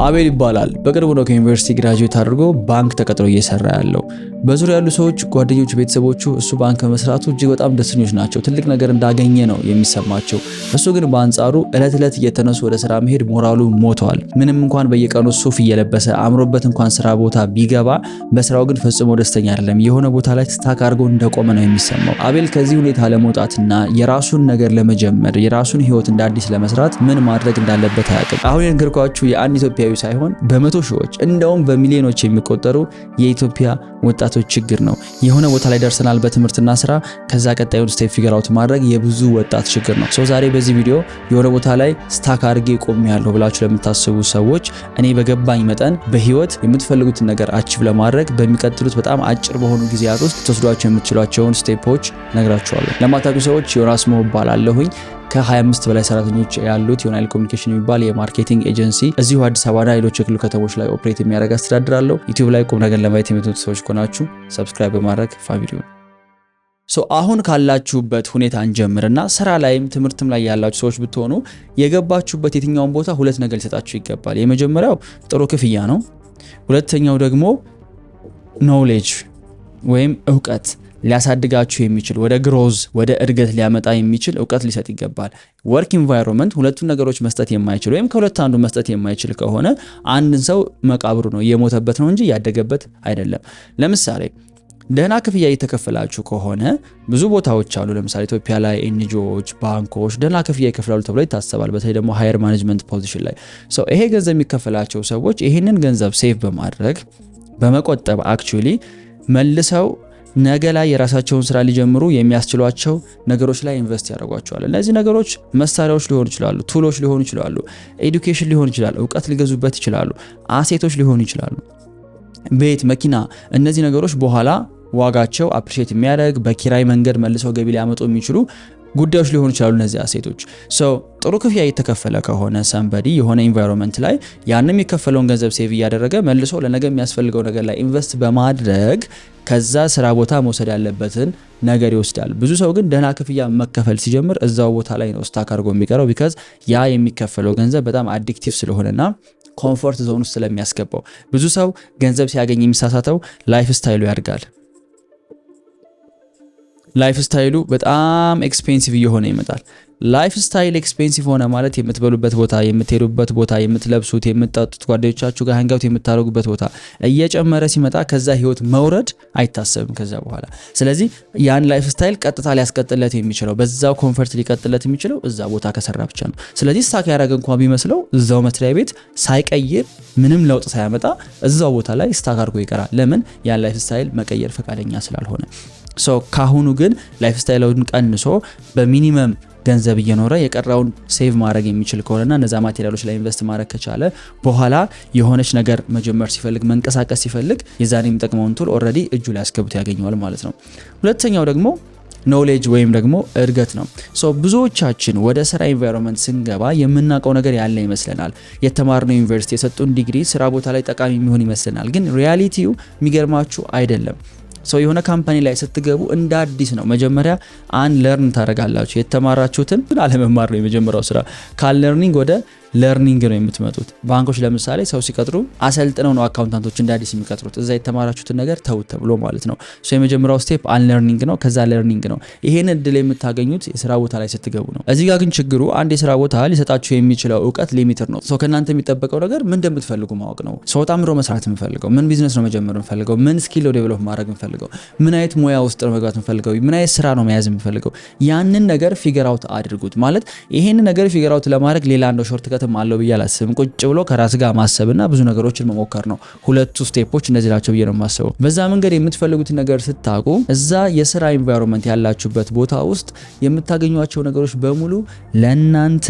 አቤል ይባላል። በቅርቡ ነው ከዩኒቨርሲቲ ግራጁዌት አድርጎ ባንክ ተቀጥሮ እየሰራ ያለው። በዙሪያ ያሉ ሰዎች፣ ጓደኞቹ፣ ቤተሰቦቹ እሱ ባንክ በመስራቱ እጅግ በጣም ደስተኞች ናቸው። ትልቅ ነገር እንዳገኘ ነው የሚሰማቸው። እሱ ግን በአንጻሩ እለት እየተነሱ ወደ ስራ መሄድ ሞራሉ ሞቷል። ምንም እንኳን በየቀኑ ሱፍ እየለበሰ አምሮበት እንኳን ስራ ቦታ ቢገባ በስራው ግን ፈጽሞ ደስተኛ አይደለም። የሆነ ቦታ ላይ ስታክ አድርጎ እንደቆመ ነው የሚሰማው። አቤል ከዚህ ሁኔታ ለመውጣትና የራሱን ነገር ለመጀመር የራሱን ህይወት እንደ አዲስ ለመስራት ምን ማድረግ እንዳለበት አያውቅም። አሁን የነገርኳችሁ የአንድ ኢትዮጵያዊ ሳይሆን በመቶ ሺዎች እንደውም በሚሊዮኖች የሚቆጠሩ የኢትዮጵያ ወጣቶች ችግር ነው። የሆነ ቦታ ላይ ደርሰናል በትምህርትና ስራ፣ ከዛ ቀጣዩን ስቴፕ ፊገር አውት ማድረግ የብዙ ወጣት ችግር ነው። ዛሬ በዚህ ቪዲዮ የሆነ ቦታ ላይ ስታክ አድርጌ ቆሜያለሁ ብላችሁ ለምታስቡ ሰዎች እኔ በገባኝ መጠን በህይወት የምትፈልጉትን ነገር አቺቭ ለማድረግ በሚቀጥሉት በጣም አጭር በሆኑ ጊዜያት ውስጥ ተወስዷቸው የምትችሏቸውን ስቴፖች ነግራችኋለሁ። ለማታውቁ ሰዎች ዮናስ ሞ እባላለሁኝ። ከ25 በላይ ሰራተኞች ያሉት ዮናይል ኮሙኒኬሽን የሚባል የማርኬቲንግ ኤጀንሲ እዚሁ አዲስ አበባና ሌሎች የክልል ከተሞች ላይ ኦፕሬት የሚያደርግ አስተዳድራለሁ። ዩቲዩብ ላይ ቁም ነገር ለማየት የምትመጡ ሰዎች ከሆናችሁ ሰብስክራይብ በማድረግ ፋሚሊውን አሁን ካላችሁበት ሁኔታ እንጀምርና ስራ ላይም ትምህርትም ላይ ያላችሁ ሰዎች ብትሆኑ የገባችሁበት የትኛውን ቦታ ሁለት ነገር ሊሰጣችሁ ይገባል። የመጀመሪያው ጥሩ ክፍያ ነው። ሁለተኛው ደግሞ ኖሌጅ ወይም እውቀት ሊያሳድጋችሁ የሚችል ወደ ግሮዝ ወደ እድገት ሊያመጣ የሚችል እውቀት ሊሰጥ ይገባል። ወርክ ኢንቫይሮንመንት ሁለቱን ነገሮች መስጠት የማይችል ወይም ከሁለት አንዱ መስጠት የማይችል ከሆነ አንድን ሰው መቃብሩ ነው፣ የሞተበት ነው እንጂ ያደገበት አይደለም። ለምሳሌ ደህና ክፍያ እየተከፈላችሁ ከሆነ ብዙ ቦታዎች አሉ። ለምሳሌ ኢትዮጵያ ላይ ኤንጂኦዎች፣ ባንኮች ደህና ክፍያ ይከፍላሉ ተብሎ ይታሰባል። በተለይ ደግሞ ሃየር ማኔጅመንት ፖዚሽን ላይ ይሄ ገንዘብ የሚከፈላቸው ሰዎች ይህንን ገንዘብ ሴቭ በማድረግ በመቆጠብ አክቹሊ መልሰው ነገ ላይ የራሳቸውን ስራ ሊጀምሩ የሚያስችሏቸው ነገሮች ላይ ኢንቨስት ያደርጓቸዋል። እነዚህ ነገሮች መሳሪያዎች ሊሆኑ ይችላሉ፣ ቱሎች ሊሆኑ ይችላሉ፣ ኤዱኬሽን ሊሆን ይችላል፣ እውቀት ሊገዙበት ይችላሉ፣ አሴቶች ሊሆኑ ይችላሉ፣ ቤት፣ መኪና። እነዚህ ነገሮች በኋላ ዋጋቸው አፕሪሼት የሚያደርግ በኪራይ መንገድ መልሰው ገቢ ሊያመጡ የሚችሉ ጉዳዮች ሊሆኑ ይችላሉ። እነዚህ አሴቶች ጥሩ ክፍያ እየተከፈለ ከሆነ ሰምበዲ የሆነ ኢንቫይሮንመንት ላይ ያንም የከፈለውን ገንዘብ ሴቭ እያደረገ መልሶ ለነገ የሚያስፈልገው ነገር ላይ ኢንቨስት በማድረግ ከዛ ስራ ቦታ መውሰድ ያለበትን ነገር ይወስዳል። ብዙ ሰው ግን ደህና ክፍያ መከፈል ሲጀምር እዛው ቦታ ላይ ነው ስታክ አድርጎ የሚቀረው። ቢካዝ ያ የሚከፈለው ገንዘብ በጣም አዲክቲቭ ስለሆነና ኮምፎርት ዞን ውስጥ ስለሚያስገባው። ብዙ ሰው ገንዘብ ሲያገኝ የሚሳሳተው ላይፍ ስታይሉ ያድጋል። ላይፍ ስታይሉ በጣም ኤክስፔንሲቭ እየሆነ ይመጣል። ላይፍ ስታይል ኤክስፔንሲቭ ሆነ ማለት የምትበሉበት ቦታ፣ የምትሄዱበት ቦታ፣ የምትለብሱት፣ የምትጠጡት፣ ጓደኞቻችሁ ጋር ሃንጋውት የምታደርጉበት ቦታ እየጨመረ ሲመጣ ከዛ ህይወት መውረድ አይታሰብም ከዛ በኋላ። ስለዚህ ያን ላይፍ ስታይል ቀጥታ ሊያስቀጥለት የሚችለው በዛው ኮምፎርት ሊቀጥለት የሚችለው እዛ ቦታ ከሰራ ብቻ ነው። ስለዚህ ስታክ ያደረገ እንኳን ቢመስለው እዛው መስሪያ ቤት ሳይቀይር ምንም ለውጥ ሳያመጣ እዛው ቦታ ላይ ስታክ አድርጎ ይቀራል። ለምን? ያን ላይፍ ስታይል መቀየር ፈቃደኛ ስላልሆነ። ካሁኑ ግን ላይፍ ስታይሉን ቀንሶ በሚኒመም ገንዘብ እየኖረ የቀራውን ሴቭ ማድረግ የሚችል ከሆነና እነዛ ማቴሪያሎች ላይ ኢንቨስት ማድረግ ከቻለ በኋላ የሆነች ነገር መጀመር ሲፈልግ፣ መንቀሳቀስ ሲፈልግ የዛኔ የሚጠቅመውን ቱል ኦልሬዲ እጁ ላይ አስገብቶ ያገኘዋል ማለት ነው። ሁለተኛው ደግሞ ኖሌጅ ወይም ደግሞ እድገት ነው። ብዙዎቻችን ወደ ስራ ኢንቫይሮንመንት ስንገባ የምናውቀው ነገር ያለ ይመስለናል። የተማርነው ዩኒቨርሲቲ የሰጡን ዲግሪ ስራ ቦታ ላይ ጠቃሚ የሚሆን ይመስለናል። ግን ሪያሊቲው የሚገርማችሁ አይደለም። የሆነ ካምፓኒ ላይ ስትገቡ እንደ አዲስ ነው መጀመሪያ ለርን ታደርጋላችሁ። የተማራችሁትን አለመማር ነው የመጀመሪያው ስራ። ካልለርኒንግ ወደ ለርኒንግ ነው የምትመጡት። ባንኮች ለምሳሌ ሰው ሲቀጥሩ አሰልጥነው ነው አካውንታንቶች እንደ አዲስ የሚቀጥሩት። እዛ የተማራችሁትን ነገር ተውት ተብሎ ማለት ነው። የመጀመሪያው ስቴፕ አንለርኒንግ ነው። ከዛ ለርኒንግ ነው። ይሄን እድል የምታገኙት የስራ ቦታ ላይ ስትገቡ ነው። እዚህ ጋር ግን ችግሩ አንድ የስራ ቦታ ሊሰጣችሁ የሚችለው እውቀት ሊሚትድ ነው። ከእናንተ የሚጠበቀው ነገር ምን እንደምትፈልጉ ማወቅ ነው። ተምሮ መስራት የምፈልገው ምን ቢዝነስ ነው መጀመር የምፈልገው፣ ምን ስኪል ነው ዴቨሎፕ ማድረግ የምፈልገው፣ ምን አይነት ሙያ ውስጥ ነው መግባት የምፈልገው፣ ምን አይነት ስራ ነው መያዝ የምፈልገው። ያንን ነገር ፊገር አውት አድርጉት። ማለት ይሄን ነገር ፊገር አውት ለማድረግ ሌላ አንድ ሾርት ከት አለው ብዬ አላስብም። ቁጭ ብሎ ከራስ ጋር ማሰብና ብዙ ነገሮችን መሞከር ነው። ሁለቱ ስቴፖች እነዚህ ናቸው ብዬ ነው የማስበው። በዛ መንገድ የምትፈልጉት ነገር ስታቁ እዛ የስራ ኢንቫይሮንመንት ያላችሁበት ቦታ ውስጥ የምታገኟቸው ነገሮች በሙሉ ለእናንተ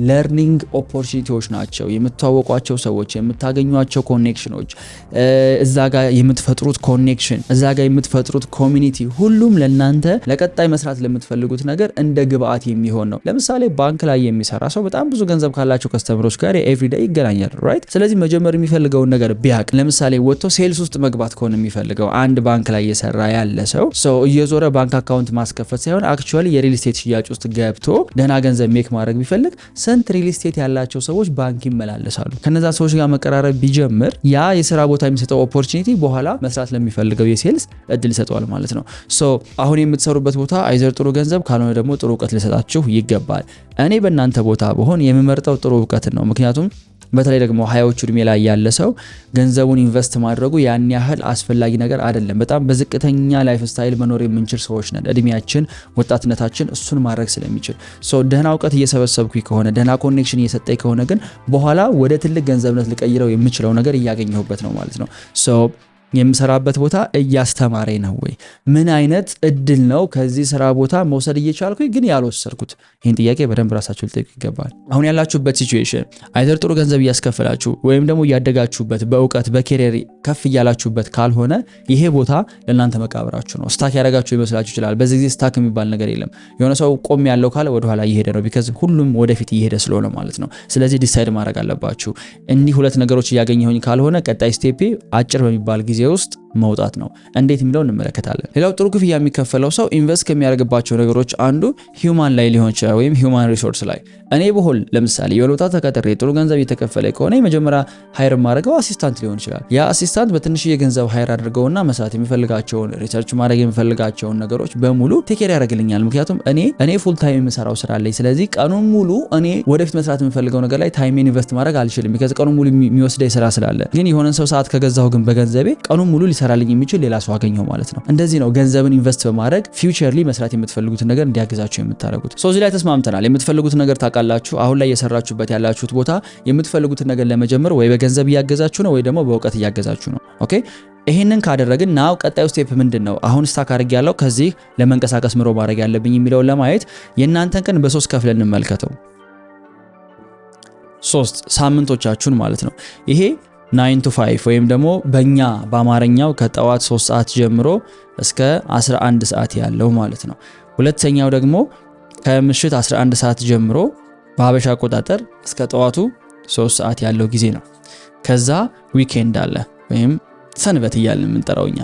ለርኒንግ ኦፖርቹኒቲዎች ናቸው። የምትዋወቋቸው ሰዎች፣ የምታገኟቸው ኮኔክሽኖች፣ እዛ ጋር የምትፈጥሩት ኮኔክሽን፣ እዛ ጋር የምትፈጥሩት ኮሚኒቲ፣ ሁሉም ለእናንተ ለቀጣይ መስራት ለምትፈልጉት ነገር እንደ ግብአት የሚሆን ነው። ለምሳሌ ባንክ ላይ የሚሰራ ሰው በጣም ብዙ ገንዘብ ካላችሁ ከሚያውቃቸው ከስተመሮች ጋር ኤቭሪዴይ ይገናኛል ራይት። ስለዚህ መጀመር የሚፈልገውን ነገር ቢያቅ ለምሳሌ ወጥቶ ሴልስ ውስጥ መግባት ከሆነ የሚፈልገው አንድ ባንክ ላይ እየሰራ ያለ ሰው እየዞረ ባንክ አካውንት ማስከፈት ሳይሆን አክቹዋሊ የሪል ስቴት ሽያጭ ውስጥ ገብቶ ደህና ገንዘብ ሜክ ማድረግ ቢፈልግ ስንት ሪል ስቴት ያላቸው ሰዎች ባንክ ይመላለሳሉ። ከነዛ ሰዎች ጋር መቀራረብ ቢጀምር ያ የስራ ቦታ የሚሰጠው ኦፖርቹኒቲ በኋላ መስራት ለሚፈልገው የሴልስ እድል ይሰጠዋል ማለት ነው። አሁን የምትሰሩበት ቦታ አይዘር ጥሩ ገንዘብ ካልሆነ ደግሞ ጥሩ እውቀት ሊሰጣችሁ ይገባል። እኔ በእናንተ ቦታ በሆን የምመርጠው ጥሩ እውቀትን ነው። ምክንያቱም በተለይ ደግሞ ሀያዎቹ እድሜ ላይ ያለ ሰው ገንዘቡን ኢንቨስት ማድረጉ ያን ያህል አስፈላጊ ነገር አይደለም። በጣም በዝቅተኛ ላይፍ ስታይል መኖር የምንችል ሰዎች ነን። እድሜያችን ወጣትነታችን እሱን ማድረግ ስለሚችል ደህና እውቀት እየሰበሰብኩኝ ከሆነ ደህና ኮኔክሽን እየሰጠኝ ከሆነ ግን በኋላ ወደ ትልቅ ገንዘብነት ልቀይረው የምችለው ነገር እያገኘሁበት ነው ማለት ነው። የምሰራበት ቦታ እያስተማረኝ ነው ወይ? ምን አይነት እድል ነው ከዚህ ስራ ቦታ መውሰድ እየቻልኩኝ ግን ያልወሰድኩት? ይህን ጥያቄ በደንብ ራሳችሁ ልጠይቁ ይገባል። አሁን ያላችሁበት ሲቹዌሽን አይዘር ጥሩ ገንዘብ እያስከፈላችሁ ወይም ደግሞ እያደጋችሁበት በእውቀት በኬሪየር ከፍ እያላችሁበት ካልሆነ ይሄ ቦታ ለእናንተ መቃብራችሁ ነው። ስታክ ያደረጋችሁ ይመስላችሁ ይችላል። በዚህ ጊዜ ስታክ የሚባል ነገር የለም። የሆነ ሰው ቆም ያለው ካለ ወደኋላ እየሄደ ነው። ቢካዝ ሁሉም ወደፊት እየሄደ ስለሆነ ማለት ነው። ስለዚህ ዲሳይድ ማድረግ አለባችሁ። እንዲህ ሁለት ነገሮች እያገኘሁኝ ካልሆነ ቀጣይ ስቴፔ አጭር በሚባል ጊዜ ውስጥ መውጣት ነው። እንዴት የሚለው እንመለከታለን። ሌላው ጥሩ ክፍያ የሚከፈለው ሰው ኢንቨስት ከሚያደርግባቸው ነገሮች አንዱ ሂውማን ላይ ሊሆን ይችላል ወይም ሂውማን ሪሶርስ ላይ። እኔ በሆል ለምሳሌ የሆነ ቦታ ተቀጥሬ ጥሩ ገንዘብ እየተከፈለ ከሆነ የመጀመሪያ ሃይር ማድረገው አሲስታንት ሊሆን ይችላል። ያ አሲስታንት በትንሽ የገንዘብ ሃይር አድርገውና መስራት የሚፈልጋቸውን ሪሰርች ማድረግ የሚፈልጋቸውን ነገሮች በሙሉ ቴኬር ያደርግልኛል። ምክንያቱም እኔ ፉል ታይም የምሰራው ስራ አለኝ። ስለዚህ ቀኑን ሙሉ እኔ ወደፊት መስራት የምፈልገው ነገር ላይ ታይሜን ኢንቨስት ማድረግ አልችልም። ቢካዝ ቀኑን ሙሉ የሚወስደኝ ስራ ስላለ። ግን የሆነን ሰው ሰዓት ከገዛሁ ግን በገንዘቤ ቀኑን ሙሉ ሊሰራልኝ የሚችል ሌላ ሰው አገኘው ማለት ነው። እንደዚህ ነው ገንዘብን ኢንቨስት በማድረግ ፊውቸርሊ መስራት የምትፈልጉትን ነገር እንዲያግዛችሁ የምታደርጉት። እዚህ ላይ ተስማምተናል። የምትፈልጉትን ነገር ታውቃላችሁ። አሁን ላይ የሰራችሁበት ያላችሁት ቦታ የምትፈልጉትን ነገር ለመጀመር ወይ በገንዘብ እያገዛችሁ ነው ወይ ደግሞ በእውቀት እያገዛችሁ ነው። ኦኬ ይሄንን ካደረግን ናው ቀጣዩ ስቴፕ ምንድነው? አሁን ስታክ አድርግ ያለው ከዚህ ለመንቀሳቀስ ምሮ ማድረግ ያለብኝ የሚለውን ለማየት የእናንተን ቀን በሶስት ከፍለን እንመልከተው። 3 ሳምንቶቻችሁን ማለት ነው። ይሄ 9 to 5 ወይም ደግሞ በእኛ በአማርኛው ከጠዋት 3 ሰዓት ጀምሮ እስከ 11 ሰዓት ያለው ማለት ነው። ሁለተኛው ደግሞ ከምሽት 11 ሰዓት ጀምሮ በሀበሻ አቆጣጠር እስከ ጠዋቱ 3 ሰዓት ያለው ጊዜ ነው። ከዛ ዊኬንድ አለ ወይም ሰንበት እያልን የምንጠራውኛ።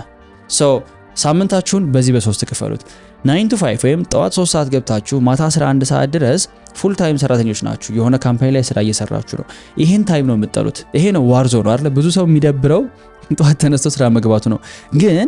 ሳምንታችሁን በዚህ በ3 ክፈሉት። 9 to 5 ወይም ጠዋት 3 ሰዓት ገብታችሁ ማታ 11 ሰዓት ድረስ ፉል ታይም ሰራተኞች ናችሁ። የሆነ ካምፓኒ ላይ ስራ እየሰራችሁ ነው። ይሄን ታይም ነው የምትጠሉት። ይሄ ነው ዋርዞ ነው አይደል? ብዙ ሰው የሚደብረው ጠዋት ተነስቶ ስራ መግባቱ ነው። ግን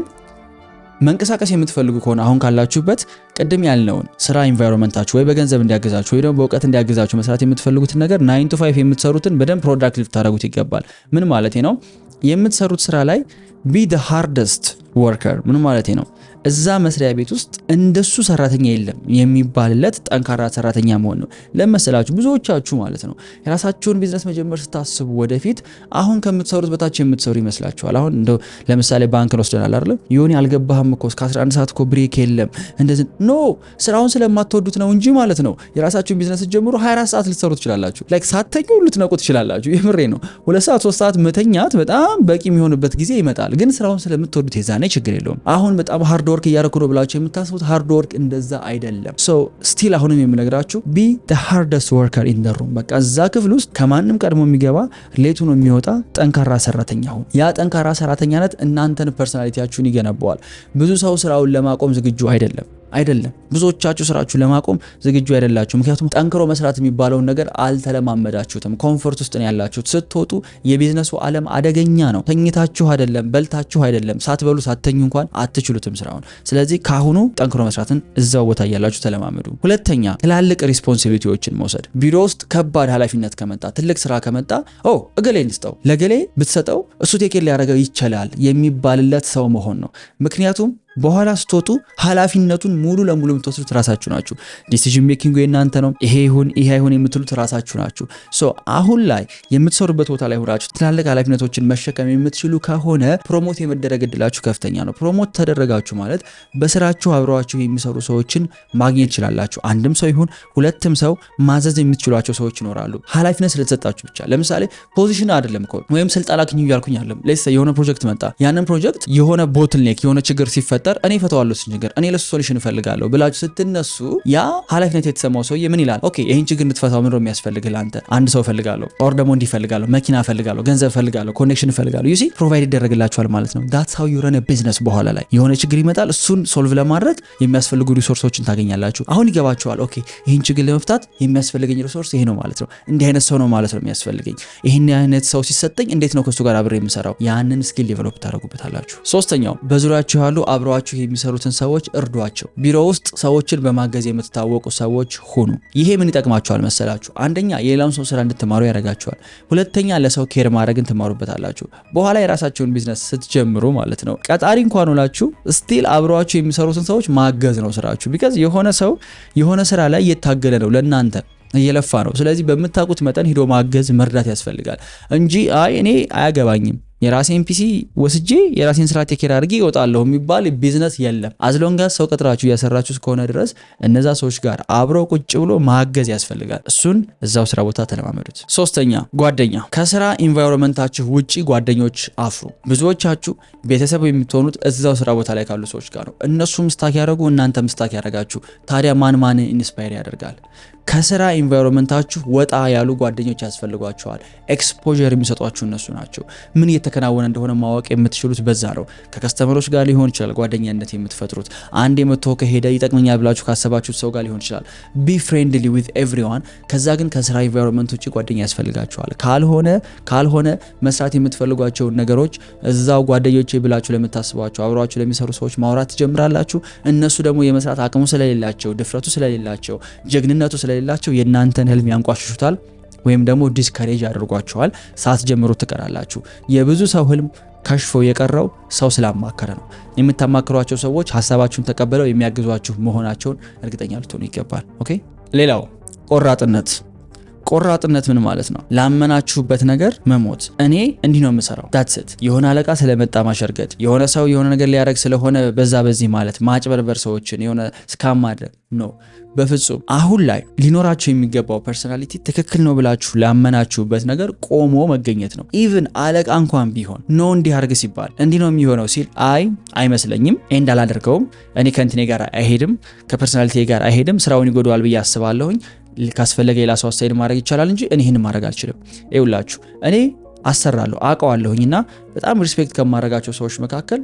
መንቀሳቀስ የምትፈልጉ ከሆነ አሁን ካላችሁበት ቅድም ያልነውን ስራ ኢንቫይሮንመንታችሁ ወይ በገንዘብ እንዲያግዛችሁ ወይ ደግሞ በእውቀት እንዲያግዛችሁ መስራት የምትፈልጉትን ነገር 9 to 5 የምትሰሩትን በደንብ ፕሮዳክቲቭ ታደርጉት ይገባል። ምን ማለት ነው? የምትሰሩት ስራ ላይ ቢ the hardest worker ምን ማለት ነው? እዛ መስሪያ ቤት ውስጥ እንደሱ ሰራተኛ የለም የሚባልለት ጠንካራ ሰራተኛ መሆን ነው። ለምሳሌ ብዙዎቻችሁ ማለት ነው የራሳችሁን ቢዝነስ መጀመር ስታስቡ ወደፊት አሁን ከምትሰሩት በታች የምትሰሩ ይመስላችኋል። አሁን እንደው ለምሳሌ ባንክ ወስደናል አይደል? ይሁን ያልገባህም እኮ እስከ 11 ሰዓት እኮ ብሬክ የለም እንደዚህ ኖ፣ ስራውን ስለማትወዱት ነው እንጂ ማለት ነው። የራሳችሁን ቢዝነስ ጀምሩ 24 ሰዓት ልትሰሩ ትችላላችሁ። ላይክ ሳትተኙ ልትነቁ ትችላላችሁ። የምሬ ነው። 2 ሰዓት 3 ሰዓት መተኛት በጣም በቂ የሚሆንበት ጊዜ ይመጣል። ግን ስራውን ስለምትወዱት የዛኔ ችግር የለውም። አሁን በጣም ሃርድ ወርክ እያደረኩ ነው ብላችሁ የምታስቡት ሃርድ ወርክ እንደዛ አይደለም። ስቲል አሁንም የምነግራችሁ ቢ the hardest worker in the room። በቃ እዛ ክፍል ውስጥ ከማንም ቀድሞ የሚገባ ሌቱ ነው የሚወጣ ጠንካራ ሰራተኛ ሁኑ። ያ ጠንካራ ሰራተኛነት እናንተን ፐርሰናሊቲያችሁን ይገነባዋል። ብዙ ሰው ስራውን ለማቆም ዝግጁ አይደለም። ብዙዎቻችሁ ስራችሁን ለማቆም ዝግጁ አይደላችሁ። ምክንያቱም ጠንክሮ መስራት የሚባለውን ነገር አልተለማመዳችሁትም። ኮምፎርት ውስጥ ነው ያላችሁት። ስትወጡ የቢዝነሱ ዓለም አደገኛ ነው። ተኝታችሁ አይደለም፣ በልታችሁ አይደለም፣ ሳትበሉ ሳትተኙ እንኳን አትችሉትም ስራውን። ስለዚህ ካሁኑ ጠንክሮ መስራትን እዛው ቦታ እያላችሁ ተለማመዱ። ሁለተኛ ትላልቅ ሪስፖንሲቢሊቲዎችን መውሰድ። ቢሮ ውስጥ ከባድ ኃላፊነት ከመጣ ትልቅ ስራ ከመጣ እገሌ ልስጠው፣ ለገሌ ብትሰጠው እሱ ቴኬር ሊያደርገው ይችላል የሚባልለት ሰው መሆን ነው። ምክንያቱም በኋላ ስትወጡ ኃላፊነቱን ሙሉ ለሙሉ የምትወስዱት ራሳችሁ ናችሁ። ዲሲዥን ሜኪንግ የእናንተ ነው። ይሄ ይሁን የምትሉት ራሳችሁ ናችሁ። አሁን ላይ የምትሰሩበት ቦታ ላይ ሆናችሁ ትላልቅ ኃላፊነቶችን መሸከም የምትችሉ ከሆነ ፕሮሞት የመደረግ እድላችሁ ከፍተኛ ነው። ፕሮሞት ተደረጋችሁ ማለት በስራችሁ አብረዋችሁ የሚሰሩ ሰዎችን ማግኘት ይችላላችሁ። አንድም ሰው ይሁን ሁለትም ሰው ማዘዝ የምትችሏቸው ሰዎች ይኖራሉ። ኃላፊነት ስለተሰጣችሁ ብቻ። ለምሳሌ ፖዚሽን አይደለም እኮ ወይም ስልጣን አግኙ እያልኩኝ አይደለም። ለምሳሌ የሆነ ፕሮጀክት መጣ። ያንን ፕሮጀክት የሆነ ቦትልኔክ የሆነ ችግር ሲፈጠር ቢፈጠር እኔ ፈተዋለሁ ችግር፣ እኔ ለሱ ሶሉሽን እፈልጋለሁ ብላችሁ ስትነሱ ያ ኃላፊነት የተሰማው ሰውዬ ምን ይላል? ኦኬ ይሄን ችግር እንድትፈታው ምንድነው የሚያስፈልግህ አንተ? አንድ ሰው እፈልጋለሁ፣ ኦር ደግሞ እንዲፈልጋለሁ፣ መኪና እፈልጋለሁ፣ ገንዘብ እፈልጋለሁ፣ ኮኔክሽን እፈልጋለሁ። ዩ ሲ ፕሮቫይድ ይደረግላችኋል ማለት ነው። that's how you run a business። በኋላ ላይ የሆነ ችግር ይመጣል፣ እሱን ሶልቭ ለማድረግ የሚያስፈልጉ ሪሶርሶችን ታገኛላችሁ። አሁን ይገባችኋል። ኦኬ ይሄን ችግር ለመፍታት የሚያስፈልገኝ ሪሶርስ ይሄ ነው ማለት ነው። እንዲህ አይነት ሰው ነው ማለት ነው የሚያስፈልገኝ። ይሄን አይነት ሰው ሲሰጠኝ እንዴት ነው ከሱ ጋር አብሬ የምሰራው? ያንን ስኪል ዴቨሎፕ ታደርጉበታላችሁ። ሶስተኛው በዙሪያችሁ ያሉ አብረዋችሁ የሚሰሩትን ሰዎች እርዷቸው። ቢሮ ውስጥ ሰዎችን በማገዝ የምትታወቁ ሰዎች ሁኑ። ይሄ ምን ይጠቅማችኋል መሰላችሁ? አንደኛ የሌላውን ሰው ስራ እንድትማሩ ያደርጋችኋል። ሁለተኛ ለሰው ኬር ማድረግን ትማሩበታላችሁ። በኋላ የራሳችሁን ቢዝነስ ስትጀምሩ ማለት ነው ቀጣሪ እንኳን ሆናችሁ ስቲል አብረዋችሁ የሚሰሩትን ሰዎች ማገዝ ነው ስራችሁ። ቢካዝ የሆነ ሰው የሆነ ስራ ላይ እየታገለ ነው ለእናንተ እየለፋ ነው። ስለዚህ በምታውቁት መጠን ሂዶ ማገዝ መርዳት ያስፈልጋል እንጂ አይ እኔ አያገባኝም የራሴን ፒሲ ወስጄ የራሴን ስራ ቴኬር አድርጌ ይወጣለሁ የሚባል ቢዝነስ የለም። አዝሎንጋስ ሰው ቀጥራችሁ እያሰራችሁ እስከሆነ ድረስ እነዛ ሰዎች ጋር አብረው ቁጭ ብሎ ማገዝ ያስፈልጋል። እሱን እዛው ስራ ቦታ ተለማመዱት። ሶስተኛ ጓደኛ። ከስራ ኢንቫይሮንመንታችሁ ውጪ ጓደኞች አፍሩ። ብዙዎቻችሁ ቤተሰብ የምትሆኑት እዛው ስራ ቦታ ላይ ካሉ ሰዎች ጋር ነው። እነሱ ምስታክ ያደረጉ እናንተ ምስታክ ያደረጋችሁ። ታዲያ ማን ኢንስፓየር ያደርጋል? ከስራ ኢንቫይሮንመንታችሁ ወጣ ያሉ ጓደኞች ያስፈልጓቸዋል። ኤክስፖዠር የሚሰጧችሁ እነሱ ናቸው። ምን እየተከናወነ እንደሆነ ማወቅ የምትችሉት በዛ ነው። ከከስተመሮች ጋር ሊሆን ይችላል ጓደኛነት የምትፈጥሩት። አንድ መጥቶ ከሄደ ይጠቅመኛል ብላችሁ ካሰባችሁት ሰው ጋር ሊሆን ይችላል። ቢ ፍሬንድሊ ዊዝ ኤቭሪዋን። ከዛ ግን ከስራ ኢንቫይሮንመንት ውጪ ጓደኛ ያስፈልጋቸዋል። ካልሆነ መስራት የምትፈልጓቸውን ነገሮች እዛው ጓደኞቼ ብላችሁ ለምታስቧቸው አብሯችሁ ለሚሰሩ ሰዎች ማውራት ትጀምራላችሁ። እነሱ ደግሞ የመስራት አቅሙ ስለሌላቸው፣ ድፍረቱ ስለሌላቸው፣ ጀግንነቱ ስለሌላቸው የእናንተን ህልም ያንቋሽሹታል ወይም ደግሞ ዲስከሬጅ ያደርጓቸዋል። ሳትጀምሩ ትቀራላችሁ። የብዙ ሰው ህልም ከሽፎ የቀረው ሰው ስላማከረ ነው። የምታማክሯቸው ሰዎች ሀሳባችሁን ተቀበለው የሚያግዟችሁ መሆናቸውን እርግጠኛ ልትሆኑ ይገባል። ኦኬ። ሌላው ቆራጥነት ምን ማለት ነው? ላመናችሁበት ነገር መሞት። እኔ እንዲህ ነው የምሰራው ዳትስት። የሆነ አለቃ ስለመጣ ማሸርገድ፣ የሆነ ሰው የሆነ ነገር ሊያደርግ ስለሆነ በዚህ ማለት ማጭበርበር፣ ሰዎችን የሆነ ስካም ማድረግ ነው በፍጹም። አሁን ላይ ሊኖራችሁ የሚገባው ፐርሰናሊቲ ትክክል ነው ብላችሁ ላመናችሁበት ነገር ቆሞ መገኘት ነው። ኢቭን አለቃ እንኳን ቢሆን ኖ እንዲህ አድርግ ሲባል እንዲህ ነው የሚሆነው ሲል አይመስለኝም፣ እንዳላደርገውም፣ እኔ ከእንትኔ ጋር አይሄድም፣ ከፐርሰናሊቲ ጋር አይሄድም፣ ስራውን ይጎዳዋል ብዬ አስባለሁኝ፣ ካስፈለገ ሌላ ሰው አስተያየት ማድረግ ይቻላል እንጂ እኔ ይህን ማድረግ አልችልም። ይውላችሁ እኔ አሰራለሁ አውቀዋለሁኝና በጣም ሪስፔክት ከማድረጋቸው ሰዎች መካከል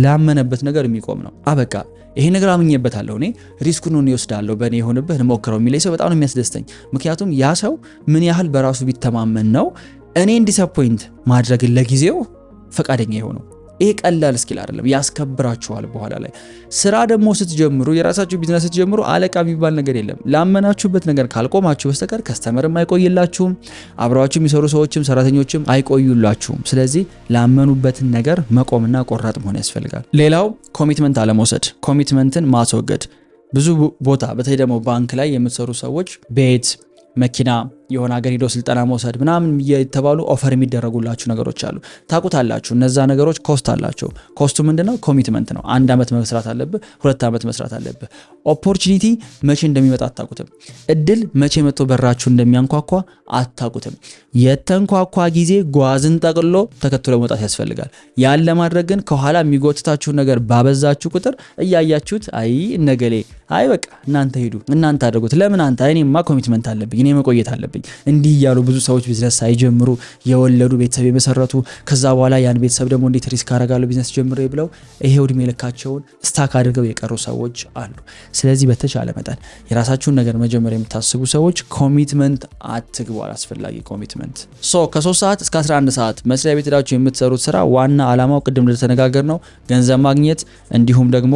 ላመነበት ነገር የሚቆም ነው። አበቃ ይሄ ነገር አምኜበታለሁ፣ እኔ ሪስኩን ነው ይወስዳለሁ፣ በእኔ የሆነበት እንሞክረው የሚለኝ ሰው በጣም ነው የሚያስደስተኝ። ምክንያቱም ያ ሰው ምን ያህል በራሱ ቢተማመን ነው እኔን ዲስአፖይንት ማድረግ ለጊዜው ፈቃደኛ የሆነው። ይሄ ቀላል ስኪል አይደለም፣ ያስከብራችኋል በኋላ ላይ። ስራ ደግሞ ስትጀምሩ፣ የራሳችሁ ቢዝነስ ስትጀምሩ አለቃ የሚባል ነገር የለም። ላመናችሁበት ነገር ካልቆማችሁ በስተቀር ከስተመርም አይቆይላችሁም፣ አብረዋችሁ የሚሰሩ ሰዎችም ሰራተኞችም አይቆዩላችሁም። ስለዚህ ላመኑበትን ነገር መቆምና ቆራጥ መሆን ያስፈልጋል። ሌላው ኮሚትመንት አለመውሰድ፣ ኮሚትመንትን ማስወገድ። ብዙ ቦታ በተለይ ደግሞ ባንክ ላይ የምትሰሩ ሰዎች ቤት፣ መኪና፣ የሆነ ሀገር ሄዶ ስልጠና መውሰድ ምናምን የተባሉ ኦፈር የሚደረጉላችሁ ነገሮች አሉ። ታቁታላችሁ። እነዛ ነገሮች ኮስት አላቸው። ኮስቱ ምንድነው? ኮሚትመንት ነው። 1 ዓመት መስራት አለብህ፣ 2 ዓመት መስራት አለብህ። ኦፖርቹኒቲ መቼ እንደሚመጣ አታቁትም። እድል መቼ መጥቶ በራችሁ እንደሚያንኳኳ አታቁትም። የተንኳኳ ጊዜ ጓዝን ጠቅሎ ተከትሎ መውጣት ያስፈልጋል። ያን ለማድረግ ግን ከኋላ የሚጎትታችሁ ነገር ባበዛችሁ ቁጥር እያያችሁት እነገሌ በቃ እናንተ ሄዱ፣ እናንተ አድርጉት፣ ለምን አንተ? እኔማ ኮሚትመንት አለብኝ፣ እኔ መቆየት አለብኝ። እንዲህ ያሉ ብዙ ሰዎች ቢዝነስ ሳይጀምሩ የወለዱ ቤተሰብ የመሰረቱ ከዛ በኋላ ያን ቤተሰብ ደግሞ እንዴት ሪስክ አደርጋለሁ ቢዝነስ ጀምሬ ብለው ይሄው እድሜ ልካቸውን ስታክ አድርገው የቀሩ ሰዎች አሉ። ስለዚህ በተቻለ መጠን የራሳችሁን ነገር መጀመር የምታስቡ ሰዎች ኮሚትመንት አትግቡ፣ አላስፈላጊ ኮሚትመንት። ከ3 ሰዓት እስከ 11 ሰዓት መስሪያ ቤት ሄዳችሁ የምትሰሩት ስራ ዋና ዓላማው ቅድም እንደተነጋገር ነው ገንዘብ ማግኘት እንዲሁም ደግሞ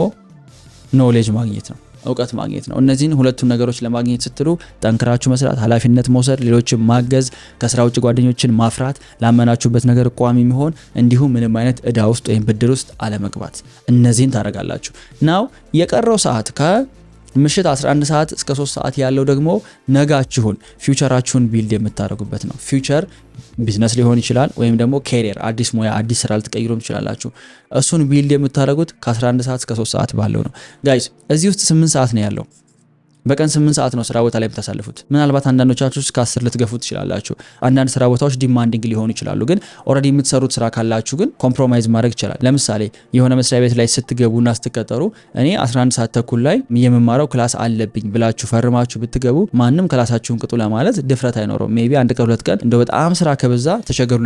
ኖሌጅ ማግኘት ነው፣ እውቀት ማግኘት ነው። እነዚህን ሁለቱን ነገሮች ለማግኘት ስትሉ ጠንክራችሁ መስራት፣ ኃላፊነት መውሰድ፣ ሌሎችን ማገዝ፣ ከስራ ውጭ ጓደኞችን ማፍራት፣ ላመናችሁበት ነገር ቋሚ መሆን፣ እንዲሁም ምንም አይነት እዳ ውስጥ ወይም ብድር ውስጥ አለመግባት። እነዚህን ታደርጋላችሁ። ናው የቀረው ሰዓት ከምሽት 11 ሰዓት እስከ 3 ሰዓት ያለው ደግሞ ነጋችሁን ፊውቸራችሁን ቢልድ የምታደርጉበት ነው። ፊውቸር ቢዝነስ ሊሆን ይችላል ወይም ደግሞ ካሪየር፣ አዲስ ሙያ፣ አዲስ ስራ ልትቀይሩም ትችላላችሁ። እሱን ቢልድ የምታደርጉት ከ11 ሰዓት እስከ 3 ሰዓት ባለው ነው። ጋይስ እዚህ ውስጥ 8 ሰዓት ነው ያለው። በቀን 8 ሰዓት ነው ስራ ቦታ ላይ የምታሳልፉት። ምናልባት አንዳንዶቻችሁ እስከ 10 ልትገፉ ትችላላችሁ። አንዳንድ ስራ ቦታዎች ዲማንዲንግ ሊሆኑ ይችላሉ። ግን ኦልሬዲ የምትሰሩት ስራ ካላችሁ ግን ኮምፕሮማይዝ ማድረግ ይችላል። ለምሳሌ የሆነ መስሪያ ቤት ላይ ስትገቡና ስትቀጠሩ እኔ 11 ሰዓት ተኩል ላይ የምማረው ክላስ አለብኝ ብላችሁ ፈርማችሁ ብትገቡ ማንም ክላሳችሁን ቅጡ ለማለት ድፍረት አይኖረው። ሜቢ አንድ ቀን 2 ቀን እንደው በጣም ስራ ከበዛ ተቸገሩ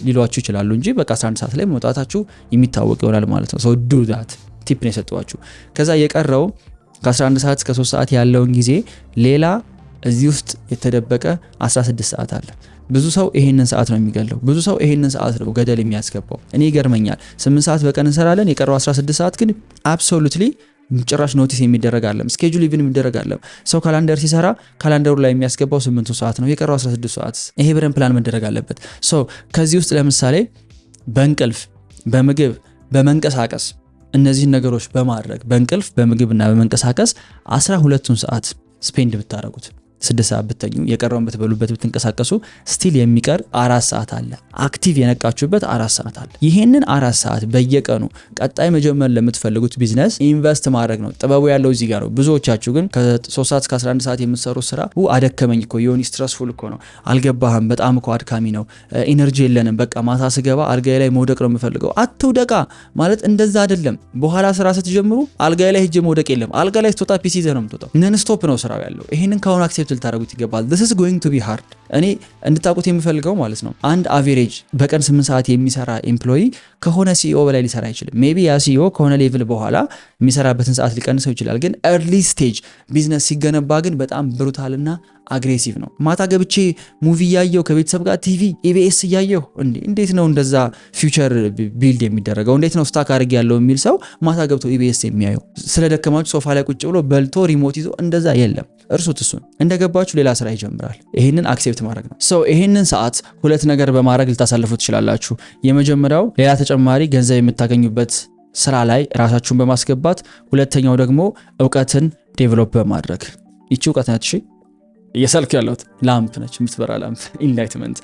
ሊሏችሁ ይችላሉ እንጂ በቃ 11 ሰዓት ላይ መውጣታችሁ የሚታወቅ ይሆናል ማለት ነው። ሶ ዱ ዳት ቲፕ ነው የሰጠዋችሁ። ከዛ የቀረው ከ11 ሰዓት እስከ 3 ሰዓት ያለውን ጊዜ ሌላ እዚህ ውስጥ የተደበቀ 16 ሰዓት አለ። ብዙ ሰው ይሄንን ሰዓት ነው የሚገለው። ብዙ ሰው ይሄንን ሰዓት ነው ገደል የሚያስገባው። እኔ ይገርመኛል። 8 ሰዓት በቀን እንሰራለን፣ የቀረው 16 ሰዓት ግን አብሶሉትሊ ጭራሽ ኖቲስ የሚደረግ አይደለም። ስኬጁል ኢቭን የሚደረግ አይደለም። ሰው ካላንደር ሲሰራ ካላንደሩ ላይ የሚያስገባው 8 ሰዓት ነው፣ የቀረው 16 ሰዓት። ይሄ ብረን ፕላን መደረግ አለበት። ሶ ከዚህ ውስጥ ለምሳሌ በእንቅልፍ፣ በምግብ፣ በመንቀሳቀስ እነዚህን ነገሮች በማድረግ በእንቅልፍ በምግብና በመንቀሳቀስ 12ቱን ሰዓት ስፔንድ ብታረጉት 6 ሰዓት ብተኙ የቀረውን ብትበሉበት ብትንቀሳቀሱ ስቲል የሚቀር 4 ሰዓት አለ። አክቲቭ የነቃችሁበት 4 ሰዓት አለ። ይሄንን 4 ሰዓት በየቀኑ ቀጣይ መጀመር ለምትፈልጉት ቢዝነስ ኢንቨስት ማድረግ ነው። ጥበቡ ያለው እዚህ ጋር ነው። ብዙዎቻችሁ ግን ከ3 ሰዓት እስከ 11 ሰዓት የምትሰሩት ስራ አደከመኝ እኮ የሆነ ስትረስፉል እኮ ነው፣ አልገባህም፣ በጣም እኮ አድካሚ ነው፣ ኢነርጂ የለንም፣ በቃ ማታ ስገባ አልጋዬ ላይ መውደቅ ነው የምፈልገው። አትውደቃ ማለት እንደዛ አይደለም። በኋላ ስራ ስትጀምሩ አልጋዬ ላይ ሄጄ መውደቅ የለም። አልጋ ላይ ስትወጣ ፒሲ ይዘህ ነው የምትወጣው። ነን ስቶፕ ነው ስራው ያለው። ይሄንን ካሁን አክሴፕት ልታደርጉት ይገባል። this is going to be hard። እኔ እንድታውቁት የምፈልገው ማለት ነው አንድ አቨሬጅ በቀን 8 ሰዓት የሚሰራ ኤምፕሎይ ከሆነ ሲኢኦ በላይ ሊሰራ አይችልም። ሜቢ ያ ሲኢኦ ከሆነ ሌቭል በኋላ የሚሰራበትን ሰዓት ሊቀንሰው ይችላል። ግን ኤርሊ ስቴጅ ቢዝነስ ሲገነባ ግን በጣም ብሩታልና አግሬሲቭ ነው። ማታ ገብቼ ሙቪ እያየሁ ከቤተሰብ ጋር ቲቪ ኢቢኤስ እያየሁ እንዴት ነው እንደዛ ፊውቸር ቢልድ የሚደረገው? እንዴት ነው ስታክ አድርግ ያለው የሚል ሰው ማታ ገብቶ ኢቢኤስ የሚያየው? ስለደከማችሁ ሶፋ ላይ ቁጭ ብሎ በልቶ ሪሞት ይዞ እንደዛ የለም። እርሱት። እሱን እንደገባችሁ ሌላ ስራ ይጀምራል። ይሄንን አክሴፕት ማድረግ ነው። ይሄንን ሰዓት ሁለት ነገር በማድረግ ልታሳልፉ ትችላላችሁ። የመጀመሪያው ሌላ ተጨማሪ ገንዘብ የምታገኙበት ስራ ላይ ራሳችሁን በማስገባት፣ ሁለተኛው ደግሞ እውቀትን ዴቨሎፕ በማድረግ። ይቺ እውቀት ነች እየሰልክ ያለሁት ላምፕ ነች፣ የምትበራ ላምፕ ኢንላይትመንት።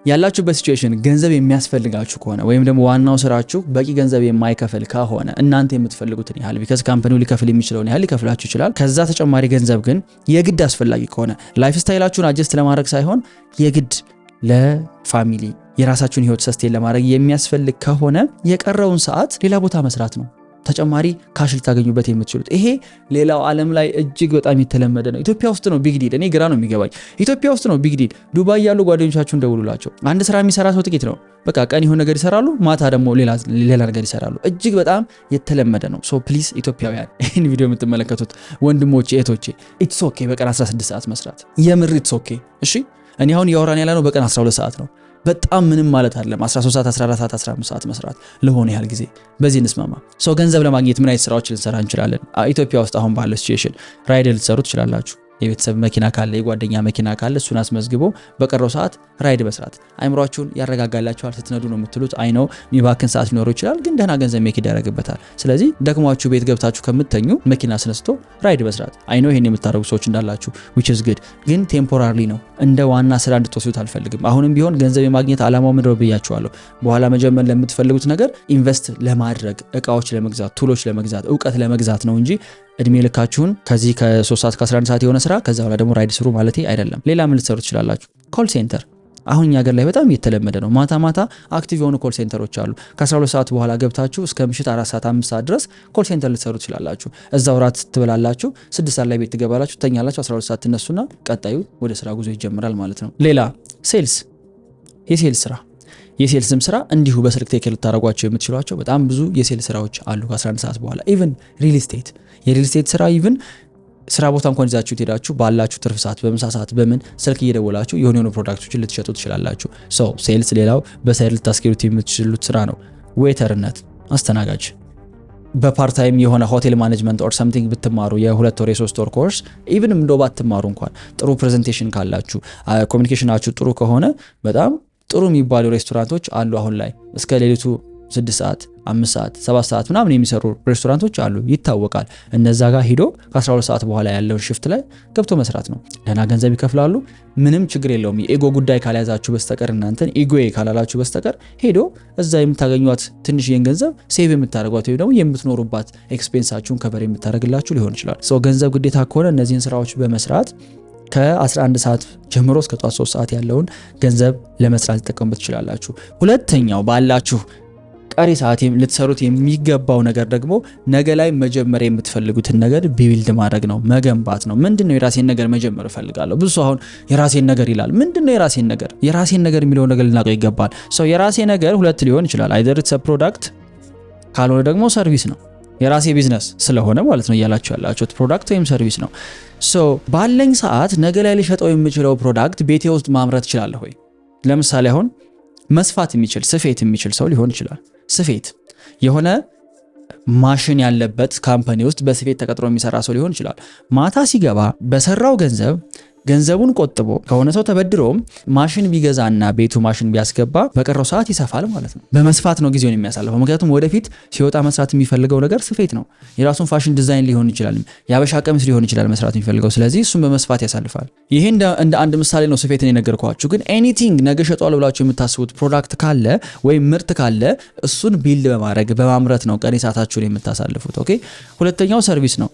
ያላችሁበት ሲቹዌሽን ገንዘብ የሚያስፈልጋችሁ ከሆነ ወይም ደግሞ ዋናው ስራችሁ በቂ ገንዘብ የማይከፍል ከሆነ እናንተ የምትፈልጉትን ያህል ቢካዝ ካምፓኒው ሊከፍል የሚችለውን ያህል ሊከፍላችሁ ይችላል። ከዛ ተጨማሪ ገንዘብ ግን የግድ አስፈላጊ ከሆነ ላይፍ ስታይላችሁን አጀስት ለማድረግ ሳይሆን የግድ ለፋሚሊ የራሳችሁን ህይወት ሰስቴን ለማድረግ የሚያስፈልግ ከሆነ የቀረውን ሰዓት ሌላ ቦታ መስራት ነው። ተጨማሪ ካሽ ልታገኙበት የምትችሉት። ይሄ ሌላው ዓለም ላይ እጅግ በጣም የተለመደ ነው። ኢትዮጵያ ውስጥ ነው ቢግ ዲል። እኔ ግራ ነው የሚገባኝ። ኢትዮጵያ ውስጥ ነው ቢግ ዲል። ዱባይ ያሉ ጓደኞቻችሁን ደውሉላቸው። አንድ ስራ የሚሰራ ሰው ጥቂት ነው። በቃ ቀን የሆነ ነገር ይሰራሉ፣ ማታ ደግሞ ሌላ ነገር ይሰራሉ። እጅግ በጣም የተለመደ ነው። ሶ ፕሊዝ ኢትዮጵያውያን ይህን ቪዲዮ የምትመለከቱት ወንድሞቼ እህቶቼ፣ ኢትስ ኦኬ በቀን 16 ሰዓት መስራት። የምር ኢትስ ኦኬ። እሺ እኔ አሁን ያወራን ያለ ነው በቀን 12 ሰዓት ነው። በጣም ምንም ማለት አይደለም። 13 ሰዓት 14 ሰዓት 15 ሰዓት መስራት ለሆነ ያህል ጊዜ በዚህ እንስማማ። ገንዘብ ለማግኘት ምን አይነት ስራዎች ልንሰራ እንችላለን? ኢትዮጵያ ውስጥ አሁን ባለው ሲቹዌሽን ራይድ ልትሰሩ ትችላላችሁ። የቤተሰብ መኪና ካለ የጓደኛ መኪና ካለ እሱን አስመዝግቦ በቀረው ሰዓት ራይድ መስራት አይምሯችሁን ያረጋጋላችኋል። ስትነዱ ነው የምትሉት። አይ ነው የሚባክን ሰዓት ሊኖር ይችላል፣ ግን ደህና ገንዘብ ሜክ ይደረግበታል። ስለዚህ ደክሟችሁ ቤት ገብታችሁ ከምትተኙ መኪና አስነስቶ ራይድ መስራት። አይ ነው ይሄን የምታደርጉ ሰዎች እንዳላችሁ which is good፣ ግን ቴምፖራሪ ነው። እንደ ዋና ስራ እንድትወስዱት አልፈልግም። አሁንም ቢሆን ገንዘብ የማግኘት አላማው ምንድነው ብያችኋለሁ። በኋላ መጀመር ለምትፈልጉት ነገር ኢንቨስት ለማድረግ እቃዎች ለመግዛት ቱሎች ለመግዛት እውቀት ለመግዛት ነው እንጂ እድሜ ልካችሁን ከዚህ ከ3 ሰዓት ከ11 ሰዓት የሆነ ስራ ከዛ በኋላ ደግሞ ራይድ ስሩ ማለት አይደለም። ሌላ ምን ልትሰሩ ትችላላችሁ? ኮል ሴንተር አሁን እኛ ሀገር ላይ በጣም የተለመደ ነው። ማታ አክቲቭ የሆኑ ኮል ሴንተሮች አሉ። ከ12 ሰዓት በኋላ ገብታችሁ እስከ ምሽት 4 ሰዓት 5 ሰዓት ድረስ ኮል ሴንተር ልትሰሩ ትችላላችሁ። እዛው ራት ትበላላችሁ፣ 6 ሰዓት ላይ ቤት ትገባላችሁ፣ ትተኛላችሁ፣ 12 ሰዓት ትነሱና ቀጣዩ ወደ ስራ ጉዞ ይጀምራል ማለት ነው። ሌላ ሴልስ፣ የሴልስም ስራ እንዲሁ በስልክ ቴክ ልታረጓቸው የምትችሏቸው በጣም ብዙ የሴልስ ስራዎች አሉ። ከ11 ሰዓት በኋላ ኢቭን የሪል ስቴት ስራ ኢቭን ስራ ቦታ እንኳን ይዛችሁ ትሄዳችሁ ባላችሁ ትርፍ ሰዓት በምሳ ሰዓት በምን ስልክ እየደወላችሁ የሆኑ ፕሮዳክቶችን ልትሸጡ ትችላላችሁ። ሴልስ ሌላው በሳይድ ልታስኬዱት የምትችሉት ስራ ነው። ዌተርነት፣ አስተናጋጅ በፓርት ታይም የሆነ ሆቴል ማኔጅመንት ኦር ሰምቲንግ ብትማሩ የ2 ወር የ3 ወር ኮርስ ኢቭን እንደው ባትማሩ እንኳን ጥሩ ፕሬዘንቴሽን ካላችሁ ኮሚኒኬሽናችሁ ጥሩ ከሆነ በጣም ጥሩ የሚባሉ ሬስቶራንቶች አሉ። አሁን ላይ እስከ ሌሊቱ 6 ሰዓት 5 ሰዓት 7 ሰዓት ምናምን የሚሰሩ ሬስቶራንቶች አሉ ይታወቃል። እነዛ ጋር ሄዶ ከ12 ሰዓት በኋላ ያለውን ሽፍት ላይ ገብቶ መስራት ነው። ደህና ገንዘብ ይከፍላሉ። ምንም ችግር የለውም። የኢጎ ጉዳይ ካልያዛችሁ በስተቀር እናንተን ኢጎዬ ካላላችሁ በስተቀር ሄዶ እዛ የምታገኙት ትንሽዬን ገንዘብ ሴቭ የምታደርጓት ወይ ደግሞ የምትኖሩባት ኤክስፔንሳችሁን ከቨር የምታደርግላችሁ ሊሆን ይችላል። ገንዘብ ግዴታ ከሆነ እነዚህን ስራዎች በመስራት ከ11 ሰዓት ጀምሮ እስከ ጧት 3 ሰዓት ያለውን ገንዘብ ለመስራት ልትጠቀሙበት ትችላላችሁ። ሁለተኛው ባላችሁ ቀሪ ሰዓት ልትሰሩት የሚገባው ነገር ደግሞ ነገ ላይ መጀመሪያ የምትፈልጉትን ነገር ቢልድ ማድረግ ነው፣ መገንባት ነው። ምንድነው የራሴን ነገር መጀመር እፈልጋለሁ። ብዙ ሰው አሁን የራሴን ነገር ይላል። ምንድነው የራሴን ነገር? የራሴን ነገር የሚለው ነገር ልናውቀው ይገባል። የራሴ ነገር ሁለት ሊሆን ይችላል። አይደር ኢትስ ፕሮዳክት ካልሆነ ደግሞ ሰርቪስ ነው። የራሴ ቢዝነስ ስለሆነ ማለት ነው እያላችሁ ያላችሁት ፕሮዳክት ወይም ሰርቪስ ነው። ባለኝ ሰዓት ነገ ላይ ልሸጠው የምችለው ፕሮዳክት ቤቴ ውስጥ ማምረት እችላለሁ ወይ? ለምሳሌ አሁን መስፋት የሚችል ስፌት የሚችል ሰው ሊሆን ይችላል። ስፌት የሆነ ማሽን ያለበት ካምፓኒ ውስጥ በስፌት ተቀጥሮ የሚሰራ ሰው ሊሆን ይችላል። ማታ ሲገባ በሰራው ገንዘቡን ቆጥቦ ከሆነ ሰው ተበድሮም ማሽን ቢገዛና ቤቱ ማሽን ቢያስገባ በቀረው ሰዓት ይሰፋል ማለት ነው። በመስፋት ነው ጊዜውን የሚያሳልፈው። ምክንያቱም ወደፊት ሲወጣ መስራት የሚፈልገው ነገር ስፌት ነው። የራሱን ፋሽን ዲዛይን ሊሆን ይችላል፣ የአበሻ ቀሚስ ሊሆን ይችላል መስራት የሚፈልገው። ስለዚህ እሱን በመስፋት ያሳልፋል። ይሄ እንደ አንድ ምሳሌ ነው ስፌትን የነገርኳችሁ። ግን ኤኒቲንግ ነገ ሸጧል ብላችሁ የምታስቡት ፕሮዳክት ካለ ወይም ምርት ካለ እሱን ቢልድ በማድረግ በማምረት ነው ቀሪ ሰዓታችሁን የምታሳልፉት። ኦኬ። ሁለተኛው ሰርቪስ ነው፣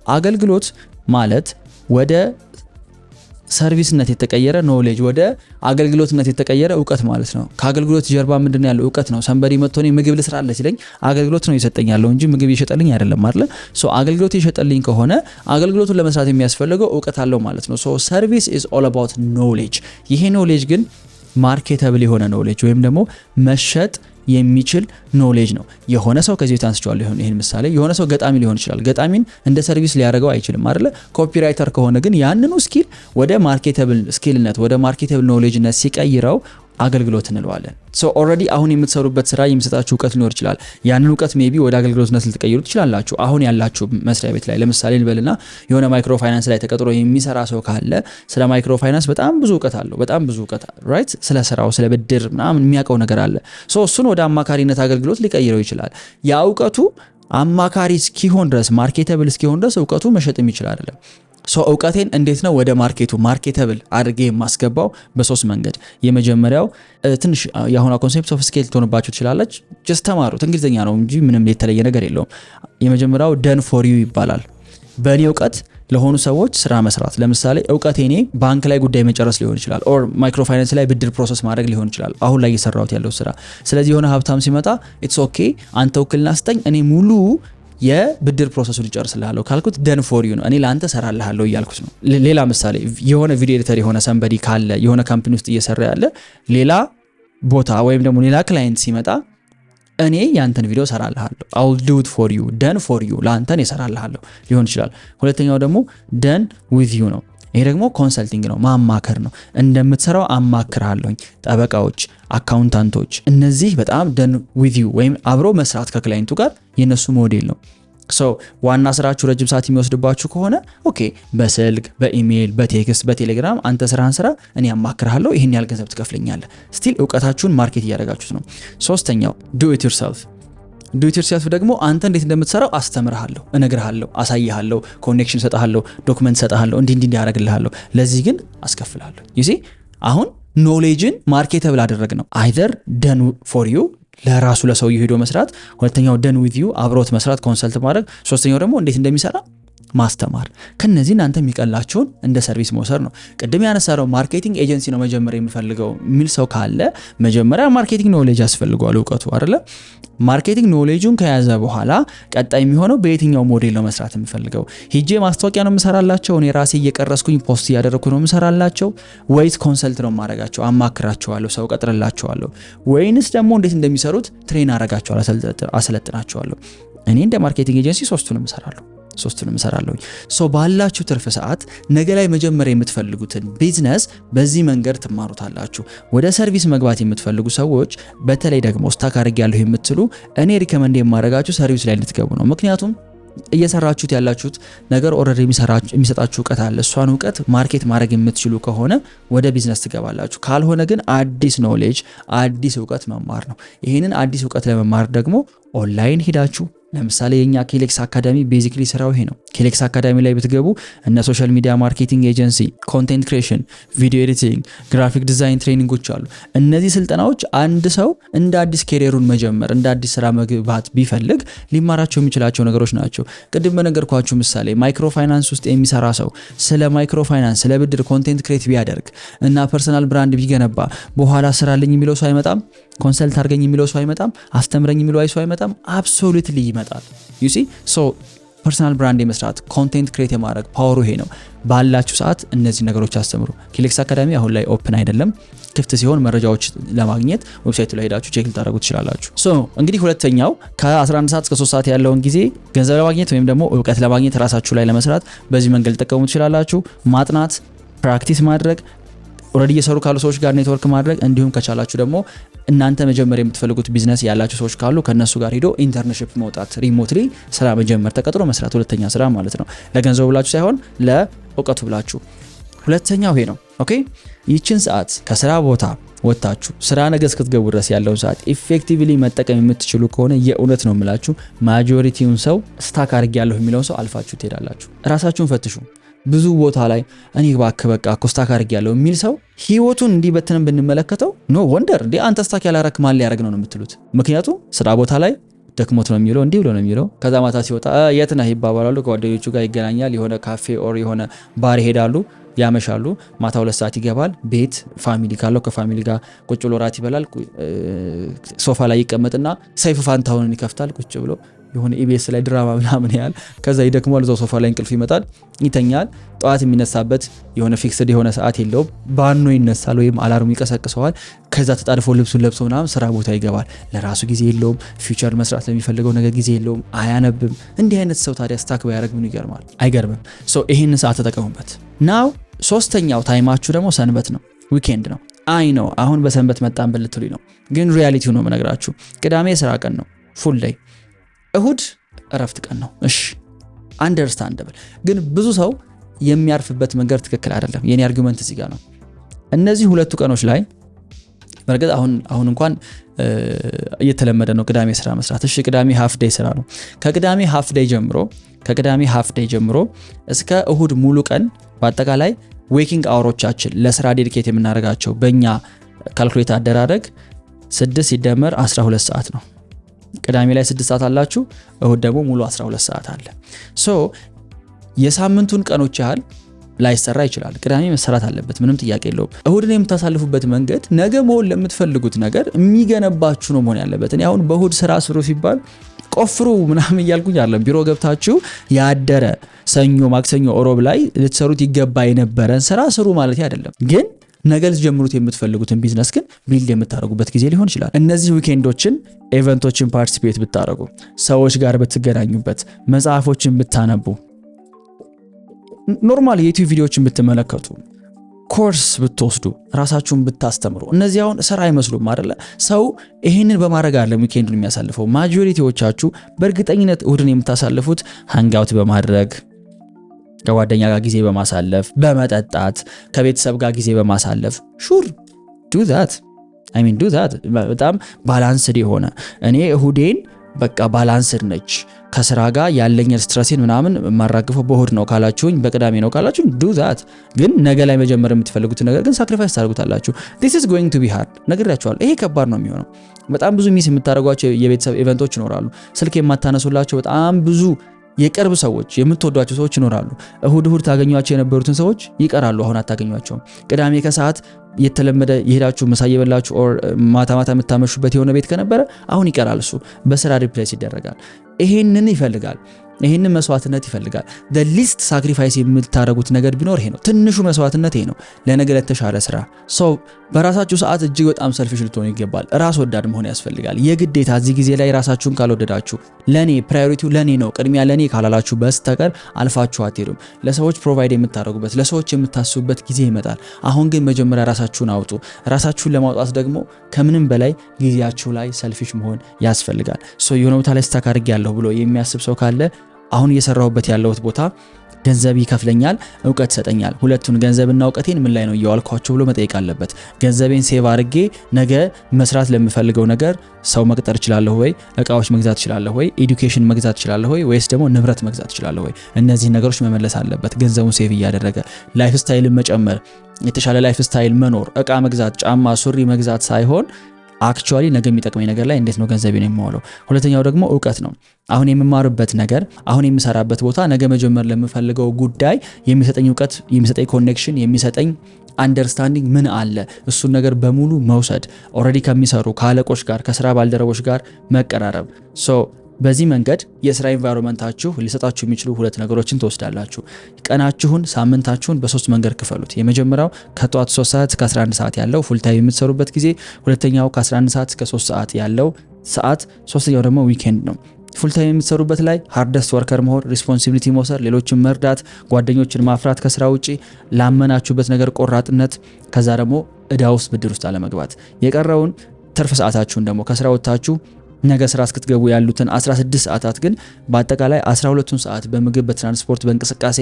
አገልግሎት ማለት ወደ ሰርቪስነት የተቀየረ ኖሌጅ፣ ወደ አገልግሎትነት የተቀየረ እውቀት ማለት ነው። ከአገልግሎት ጀርባ ምንድነው ያለው? እውቀት ነው። ሰንበዲ መጥቶ እኔ ምግብ ልስራለች ሲለኝ አገልግሎት ነው እየሰጠኝ ያለው እንጂ ምግብ እየሸጠልኝ አይደለም አይደል? አገልግሎት እየሸጠልኝ ከሆነ አገልግሎቱን ለመስራት የሚያስፈልገው እውቀት አለው ማለት ነው። ሰርቪስ ኢዝ ኦል አባውት ኖሌጅ። ይሄ ኖሌጅ ግን ማርኬተብል የሆነ ኖሌጅ ወይም ደግሞ መሸጥ የሚችል ኖሌጅ ነው። የሆነ ሰው ከዚህ ታንስቻለሁ ይሄን ምሳሌ፣ የሆነ ሰው ገጣሚ ሊሆን ይችላል። ገጣሚን እንደ ሰርቪስ ሊያደርገው አይችልም አይደለ? ኮፒራይተር ከሆነ ግን ያንኑ ስኪል ወደ ማርኬተብል ስኪልነት ወደ ማርኬተብል ኖሌጅነት ሲቀይረው አገልግሎት እንለዋለን። ኦልሬዲ አሁን የምትሰሩበት ስራ የሚሰጣችሁ እውቀት ሊኖር ይችላል። ያንን እውቀት ሜቢ ወደ አገልግሎትነት ልትቀይሩ ትችላላችሁ። አሁን ያላችሁ መስሪያ ቤት ላይ ለምሳሌ ልበልና የሆነ ማይክሮ ፋይናንስ ላይ ተቀጥሮ የሚሰራ ሰው ካለ ስለ ማይክሮ ፋይናንስ በጣም ብዙ እውቀት አለው። ራይት? ስለ ስራው ስለ ብድር ምናምን የሚያውቀው ነገር አለ። እሱን ወደ አማካሪነት አገልግሎት ሊቀይረው ይችላል። ያ እውቀቱ አማካሪ እስኪሆን ድረስ ማርኬተብል እስኪሆን ድረስ እውቀቱ መሸጥ የሚችል አይደለም። እውቀቴን እንዴት ነው ወደ ማርኬተብል አድርጌ የማስገባው? በሶስት መንገድ። የመጀመሪያው ትንሽ የአሁኗ ኮንሴፕት ኦፍ ስኬል ትሆንባችሁ ትችላለች። ጀስት ተማሩት። እንግሊዝኛ ነው እንጂ ምንም የተለየ ነገር የለውም። የመጀመሪያው ደን ፎር ዩ ይባላል። በእኔ እውቀት ለሆኑ ሰዎች ስራ መስራት። ለምሳሌ እውቀቴ እኔ ባንክ ላይ ጉዳይ መጨረስ ሊሆን ይችላል፣ ኦር ማይክሮ ፋይናንስ ላይ ብድር ፕሮሰስ ማድረግ ሊሆን ይችላል አሁን ላይ እየሰራሁት ያለው ስራ። ስለዚህ የሆነ ሀብታም ሲመጣ ኢትስ ኦኬ አንተ ውክልና ስጠኝ፣ እኔ ሙሉ የብድር ፕሮሰሱን ይጨርስልሃለሁ ካልኩት ደን ፎር ዩ ነው፣ እኔ ላንተ ሰራልሃለሁ እያልኩት ነው። ሌላ ምሳሌ የሆነ ቪዲዮ ኤዲተር የሆነ ሰንበዲ ካለ የሆነ ካምፓኒ ውስጥ እየሰራ ያለ ሌላ ቦታ ወይም ደግሞ ሌላ ክላይንት ሲመጣ እኔ ያንተን ቪዲዮ ሰራልሃለሁ፣ I'll do it for you፣ ደን ፎር ዩ ላንተን እሰራልሃለሁ ሊሆን ይችላል። ሁለተኛው ደግሞ ደን with you ነው። ይሄ ደግሞ ኮንሰልቲንግ ነው፣ ማማከር ነው። እንደምትሰራው አማክርሃለሁኝ። ጠበቃዎች፣ አካውንታንቶች፣ እነዚህ በጣም ደን with you ወይም አብሮ መስራት ከክላይንቱ ጋር የነሱ ሞዴል ነው። ዋና ስራችሁ ረጅም ሰዓት የሚወስድባችሁ ከሆነ ኦኬ፣ በስልክ በኢሜል በቴክስት በቴሌግራም አንተ ስራህን ስራ፣ እኔ አማክርሃለሁ፣ ይሄን ያህል ገንዘብ ትከፍለኛለህ። ስቲል እውቀታችሁን ማርኬት እያደረጋችሁት ነው። ሶስተኛው ዱ ኢት ዮርሰልፍ ደግሞ አንተ እንዴት እንደምትሰራው አስተምርሃለሁ፣ እነግርሃለሁ፣ አሳይሃለሁ፣ ኮኔክሽን ሰጣሃለሁ፣ ዶክመንት ሰጣሃለሁ፣ እንዲህ ያደርግልሃለሁ፣ ለዚህ ግን አስከፍልሃለሁ። ዩ ሲ አሁን ኖሌጅን ማርኬተብል አደረግነው። አይደር ደን ፎር ዩ ለራሱ ለሰውየው ሄዶ መስራት፣ ሁለተኛው ደን ዊዝ ዩ አብሮት መስራት ኮንሰልት ማድረግ፣ ሶስተኛው ደግሞ እንዴት እንደሚሰራ ማስተማር። ከነዚህ እናንተ የሚቀላችሁን እንደ ሰርቪስ መውሰድ ነው። ቅድም ያነሳነው ማርኬቲንግ ኤጀንሲ ነው መጀመሪያ የሚፈልገው የሚል ሰው ካለ መጀመሪያ ማርኬቲንግ ኖሌጅ ያስፈልገዋል፣ እውቀቱ አይደለ? ማርኬቲንግ ኖሌጁን ከያዘ በኋላ ቀጣይ የሚሆነው በየትኛው ሞዴል ነው መስራት የሚፈልገው? ሂጄ ማስታወቂያ ነው የምሰራላቸው፣ እኔ ራሴ እየቀረስኩኝ ፖስት እያደረኩ ነው የምሰራላቸው፣ ወይስ ኮንሰልት ነው ማረጋቸው? አማክራቸዋለሁ፣ ሰው ቀጥረላቸዋለሁ፣ ወይንስ ደግሞ እንዴት እንደሚሰሩት ትሬን አረጋቸዋለሁ፣ አሰለጥናቸዋለሁ? እኔ እንደ ማርኬቲንግ ኤጀንሲ ሶስቱንም እሰራለሁ። ባላችሁ ትርፍ ሰዓት ነገ ላይ መጀመሪያ የምትፈልጉትን ቢዝነስ በዚህ መንገድ ትማሩታላችሁ። ወደ ሰርቪስ መግባት የምትፈልጉ ሰዎች በተለይ ደግሞ ስታክ አድርጌያለሁ የምትሉ እኔ ሪከመንድ የማደርጋችሁ ሰርቪስ ላይ እንድትገቡ ነው። ምክንያቱም እየሰራችሁት ያላችሁት ነገር ኦልሬዲ የሚሰጣችሁ እውቀት አለ። እሷን እውቀት ማርኬት ማድረግ የምትችሉ ከሆነ ወደ ቢዝነስ ትገባላችሁ። ካልሆነ ግን አዲስ ኖሌጅ አዲስ እውቀት መማር ነው። ይህንን አዲስ እውቀት ለመማር ደግሞ ኦንላይን ሄዳችሁ ለምሳሌ የኛ ኬሌክስ አካዳሚ ቤዚክሊ ስራው ይሄ ነው። ኬሌክስ አካዳሚ ላይ ብትገቡ እነ ሶሻል ሚዲያ ማርኬቲንግ ኤጀንሲ፣ ኮንቴንት ክሬሽን፣ ቪዲዮ ኤዲቲንግ፣ ግራፊክ ዲዛይን ትሬኒንጎች አሉ። እነዚህ ስልጠናዎች አንድ ሰው እንደ አዲስ ኬሪየሩን መጀመር እንደ አዲስ ስራ መግባት ቢፈልግ ሊማራቸው የሚችላቸው ነገሮች ናቸው። ቅድም በነገርኳችሁ ምሳሌ ማይክሮ ፋይናንስ ውስጥ የሚሰራ ሰው ስለ ማይክሮ ፋይናንስ ስለ ብድር ኮንቴንት ክሬት ቢያደርግ እና ፐርሰናል ብራንድ ቢገነባ በኋላ ስራልኝ የሚለው ሰው አይመጣም። ኮንሰልት አድርገኝ የሚለው ሰው አይመጣም። አስተምረኝ የሚለው ሰው አይመጣም። አብሶሉትሊ ይመጣል። ዩ ሲ ሶ ፐርሰናል ብራንድ የመስራት ኮንቴንት ክሬት የማድረግ ፓወሩ ይሄ ነው። ባላችሁ ሰዓት እነዚህ ነገሮች አስተምሩ። ኬሌክስ አካዳሚ አሁን ላይ ኦፕን አይደለም። ክፍት ሲሆን መረጃዎች ለማግኘት ዌብሳይቱ ላይ ሄዳችሁ ቼክ ልታደርጉ ትችላላችሁ። ሶ እንግዲህ ሁለተኛው ከ11 ሰዓት እስከ 3 ሰዓት ያለውን ጊዜ ገንዘብ ለማግኘት ወይም ደግሞ እውቀት ለማግኘት ራሳችሁ ላይ ለመስራት በዚህ መንገድ ልትጠቀሙ ትችላላችሁ። ማጥናት፣ ፕራክቲስ ማድረግ፣ ኦልሬዲ እየሰሩ ካሉ ሰዎች ጋር ኔትወርክ ማድረግ፣ እንዲሁም ከቻላችሁ ደግሞ እናንተ መጀመር የምትፈልጉት ቢዝነስ ያላችሁ ሰዎች ካሉ ከነሱ ጋር ሄዶ ኢንተርንሺፕ መውጣት፣ ሪሞትሊ ስራ መጀመር፣ ተቀጥሮ መስራት፣ ሁለተኛ ስራ ማለት ነው። ለገንዘቡ ብላችሁ ሳይሆን ለእውቀቱ ብላችሁ። ሁለተኛው ይሄ ነው። ኦኬ ይችን ሰዓት ከስራ ቦታ ወጣችሁ ስራ ነገ እስክትገቡ ድረስ ያለውን ሰዓት ኢፌክቲቭሊ መጠቀም የምትችሉ ከሆነ የእውነት ነው የምላችሁ ማጆሪቲውን ሰው ስታክ አድርጌያለሁ የሚለውን ሰው አልፋችሁ ትሄዳላችሁ። ራሳችሁን ፈትሹ። ብዙ ቦታ ላይ እኔ እባክህ በቃ ስታክ አድርጌያለሁ የሚል ሰው ህይወቱን እንዲበትንም ብንመለከተው ኖ ወንደር እንዴ አንተ ስታክ ያላረክ ማን ሊያደርግ ነው የምትሉት። ምክንያቱም ስራ ቦታ ላይ ደክሞት ነው የሚለው እንዲህ ብሎ ነው የሚለው። ከዛ ማታ ሲወጣ የት ነህ ይባባላሉ። ከጓደኞቹ ጋር ይገናኛል። የሆነ ካፌ ኦር የሆነ ባር ይሄዳሉ፣ ያመሻሉ። ማታ 2 ሰዓት ይገባል ቤት። ፋሚሊ ካለው ከፋሚሊ ጋር ቁጭ ብሎ ራት ይበላል። ሶፋ ላይ ይቀመጥና ሰይፉ ፋንታሁንን ይከፍታል ቁጭ ብሎ የሆነ ኢቢኤስ ላይ ድራማ ምናምን ያህል። ከዛ ይደክመዋል፣ እዛው ሶፋ ላይ እንቅልፍ ይመጣል፣ ይተኛል። ጠዋት የሚነሳበት የሆነ ፊክስድ የሆነ ሰዓት የለውም። ባኖ ይነሳል ወይም አላርሙ ይቀሰቅሰዋል። ከዛ ተጣድፎ ልብሱን ለብሶ ምናምን ስራ ቦታ ይገባል። ለራሱ ጊዜ የለውም። ፊውቸር መስራት ለሚፈልገው ነገር ጊዜ የለውም። አያነብም። እንዲህ አይነት ሰው ታዲያ ስታክ ባያደርግ ምን ይገርማል? አይገርምም። ሶ ይሄንን ሰዓት ተጠቀሙበት። ናው ሶስተኛው ታይማችሁ ደግሞ ሰንበት ነው፣ ዊኬንድ ነው። አይ ነው አሁን በሰንበት መጣን ብልትሉኝ ነው፣ ግን ሪያሊቲው ነው መነግራችሁ። ቅዳሜ ስራ ቀን ነው ፉል ዴይ፣ እሁድ እረፍት ቀን ነው። እሺ አንደርስታንደብል። ግን ብዙ ሰው የሚያርፍበት መንገድ ትክክል አይደለም። የኔ አርጊውመንት እዚህ ጋር ነው። እነዚህ ሁለቱ ቀኖች ላይ በርግጥ አሁን እንኳን እየተለመደ ነው ቅዳሜ ስራ መስራት። እሺ ቅዳሜ ሃፍ ዴይ ስራ ነው። ከቅዳሜ ሃፍ ዴይ ጀምሮ እስከ እሁድ ሙሉ ቀን በአጠቃላይ ዌኪንግ አወሮቻችን ለስራ ዴዲኬት የምናደርጋቸው በእኛ ካልኩሌት አደራረግ 6 ሲደመር 12 ሰዓት ነው። ቅዳሜ ላይ 6 ሰዓት አላችሁ፣ እሁድ ደግሞ ሙሉ 12 ሰዓት አለ። ሶ የሳምንቱን ቀኖች ያህል ላይሰራ ይችላል። ቅዳሜ መሰራት አለበት፣ ምንም ጥያቄ የለውም። እሁድን የምታሳልፉበት መንገድ ነገ መሆን ለምትፈልጉት ነገር የሚገነባችሁ ነው መሆን ያለበት። እኔ አሁን በእሁድ ስራ ስሩ ሲባል ቆፍሩ ምናምን እያልኩኝ አይደለም። ቢሮ ገብታችሁ ያደረ ሰኞ፣ ማክሰኞ፣ ኦሮብ ላይ ልትሰሩት ይገባ የነበረን ስራ ስሩ ማለት አይደለም። ግን ነገ ልትጀምሩት የምትፈልጉትን ቢዝነስ ግን ቢልድ የምታደርጉበት ጊዜ ሊሆን ይችላል። እነዚህ ዊኬንዶችን ኢቨንቶችን ፓርቲሲፔት ብታደርጉ፣ ሰዎች ጋር ብትገናኙበት፣ መጽሐፎችን ብታነቡ፣ ኖርማል የዩቲዩብ ቪዲዮዎችን ብትመለከቱ፣ ኮርስ ብትወስዱ፣ ራሳችሁን ብታስተምሩ፣ እነዚህ አሁን ስራ አይመስሉም አይደለ? ሰው ይሄንን በማድረግ አለ ዊኬንዱን የሚያሳልፈው። ማጆሪቲዎቻችሁ በእርግጠኝነት እሁድን የምታሳልፉት ሃንጋውት በማድረግ ከጓደኛ ጋር ጊዜ በማሳለፍ፣ በመጠጣት፣ ከቤተሰብ ጋር ጊዜ በማሳለፍ ሹር ዱ ዛት በጣም ባላንስድ የሆነ እኔ እሁዴን በቃ ባላንስድ ነች ከስራ ጋር ያለኝ ስትረሴን ምናምን ማራግፈው በእሁድ ነው ካላችሁኝ፣ በቅዳሜ ነው ካላችሁኝ ዱ ዛት። ግን ነገ ላይ መጀመር የምትፈልጉት ነገር ግን ሳክሪፋይስ ታደርጉታላችሁ። this is going to be hard ነግሬያችኋለሁ። ይሄ ከባድ ነው የሚሆነው። በጣም ብዙ ሚስ የምታደርጓቸው የቤተሰብ ኢቨንቶች ይኖራሉ። ስልክ የማታነሱላቸው በጣም ብዙ የቅርብ ሰዎች የምትወዷቸው ሰዎች ይኖራሉ። እሁድ ታገኟቸው የነበሩትን ሰዎች ይቀራሉ። አሁን አታገኟቸውም። ቅዳሜ ከሰዓት የተለመደ የሄዳችሁ ምሳ እየበላችሁ ኦር ማታ የምታመሹበት የሆነ ቤት ከነበረ አሁን ይቀራል። እሱ በስራ ሪፕሌስ ይደረጋል። ይሄንን ይፈልጋል። ይሄንን መስዋዕትነት ይፈልጋል። the least sacrifice የምታደርጉት ነገር ቢኖር ይሄ ነው። ትንሹ መስዋዕትነት ይሄ ነው ለነገ ለተሻለ ስራ። በራሳችሁ ሰዓት እጅግ በጣም ሰልፊሽ ልትሆኑ ይገባል። ራስ ወዳድ መሆን ያስፈልጋል። የግዴታ እዚህ ጊዜ ላይ ራሳችሁን ካልወደዳችሁ፣ ለኔ ፕራዮሪቲው ለኔ ነው ቅድሚያ ለኔ ካላላችሁ በስተቀር አልፋችሁ አትሄዱም። ለሰዎች ፕሮቫይድ የምታደርጉበት ለሰዎች የምታስቡበት ጊዜ ይመጣል። አሁን ግን መጀመሪያ ራሳችሁን አውጡ። ራሳችሁን ለማውጣት ደግሞ ከምንም በላይ ጊዜያችሁ ላይ ሰልፊሽ መሆን ያስፈልጋል። የሆነ ቦታ ላይ ስታክ አድርጌያለሁ ብሎ የሚያስብ ሰው ካለ አሁን እየሰራሁበት ያለሁት ቦታ ገንዘብ ይከፍለኛል፣ እውቀት ይሰጠኛል። ሁለቱን ገንዘብና እውቀቴን ምን ላይ ነው እያዋልኳቸው ብሎ መጠየቅ አለበት። ገንዘቤን ሴቭ አድርጌ ነገ መስራት ለምፈልገው ነገር ሰው መቅጠር እችላለሁ ወይ? እቃዎች መግዛት እችላለሁ ወይ? ኤዱኬሽን መግዛት እችላለሁ ወይ? ወይስ ደግሞ ንብረት መግዛት እችላለሁ ወይ? እነዚህ ነገሮች መመለስ አለበት። ገንዘቡን ሴቭ እያደረገ ላይፍ ስታይልን መጨመር፣ የተሻለ ላይፍ ስታይል መኖር፣ እቃ መግዛት፣ ጫማ፣ ሱሪ መግዛት ሳይሆን አክቹአሊ ነገ የሚጠቅመኝ ነገር ላይ እንዴት ነው ገንዘቤን የማዋለው። ሁለተኛው ደግሞ እውቀት ነው። አሁን የምማርበት ነገር፣ አሁን የምሰራበት ቦታ ነገ መጀመር ለምፈልገው ጉዳይ የሚሰጠኝ እውቀት፣ የሚሰጠኝ ኮኔክሽን፣ የሚሰጠኝ አንደርስታንዲንግ ምን አለ፣ እሱን ነገር በሙሉ መውሰድ፣ ኦልሬዲ ከሚሰሩ ከአለቆች ጋር ከስራ ባልደረቦች ጋር መቀራረብ። በዚህ መንገድ የስራ ኢንቫይሮንመንታችሁ ሊሰጣችሁ የሚችሉ ሁለት ነገሮችን ትወስዳላችሁ። ቀናችሁን፣ ሳምንታችሁን በሶስት መንገድ ክፈሉት። የመጀመሪያው ከጧት 3 ሰዓት እስከ 11 ሰዓት ያለው ፉል ታይም የምትሰሩበት ጊዜ፣ ሁለተኛው ከ11 ሰዓት እስከ 3 ሰዓት ያለው ሰዓት፣ ሶስተኛው ደግሞ ዊኬንድ ነው። ፉል ታይም የምትሰሩበት ላይ ሃርደስት ወርከር መሆን፣ ሪስፖንሲቢሊቲ መውሰድ፣ ሌሎችን መርዳት፣ ጓደኞችን ማፍራት፣ ከስራ ውጪ ላመናችሁበት ነገር ቆራጥነት፣ ከዛ ደግሞ እዳ ውስጥ ብድር ውስጥ አለመግባት። የቀረውን ትርፍ ሰዓታችሁን ደግሞ ከስራ ወጥታችሁ ነገ ስራ እስክትገቡ ያሉትን 16 ሰዓታት ግን በአጠቃላይ 12ቱን ሰዓት በምግብ፣ በትራንስፖርት፣ በእንቅስቃሴ፣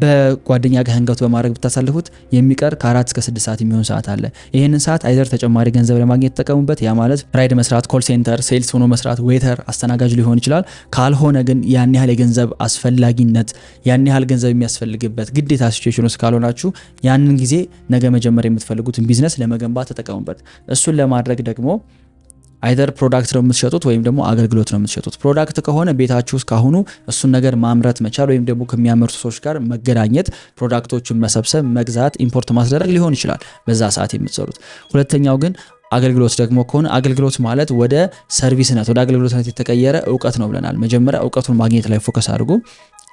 በጓደኛ ጋር ህንጋት በማድረግ ብታሳልፉት የሚቀር ከ4 እስከ 6 ሰዓት የሚሆን ሰዓት አለ። ይህንን ሰዓት አይዘር ተጨማሪ ገንዘብ ለማግኘት ተጠቀሙበት። ያ ማለት ራይድ መስራት፣ ኮል ሴንተር ሴልስ ሆኖ መስራት፣ ዌተር አስተናጋጅ ሊሆን ይችላል። ካልሆነ ግን ያን ያህል የገንዘብ አስፈላጊነት ያን ያህል ገንዘብ የሚያስፈልግበት ግዴታ ሲቹዌሽን ውስጥ ካልሆናችሁ ያንን ጊዜ ነገ መጀመር የምትፈልጉትን ቢዝነስ ለመገንባት ተጠቀሙበት። እሱን ለማድረግ ደግሞ አይደር ፕሮዳክት ነው የምትሸጡት ወይም ደግሞ አገልግሎት ነው የምትሸጡት። ፕሮዳክት ከሆነ ቤታችሁ ውስጥ ካሁኑ እሱን ነገር ማምረት መቻል ወይም ደግሞ ከሚያመርቱ ሰዎች ጋር መገናኘት፣ ፕሮዳክቶቹን መሰብሰብ፣ መግዛት፣ ኢምፖርት ማስደረግ ሊሆን ይችላል በዛ ሰዓት የምትሰሩት። ሁለተኛው ግን አገልግሎት ደግሞ ከሆነ አገልግሎት ማለት ወደ ሰርቪስነት ወደ አገልግሎትነት የተቀየረ እውቀት ነው ብለናል። መጀመሪያ እውቀቱን ማግኘት ላይ ፎከስ አድርጉ።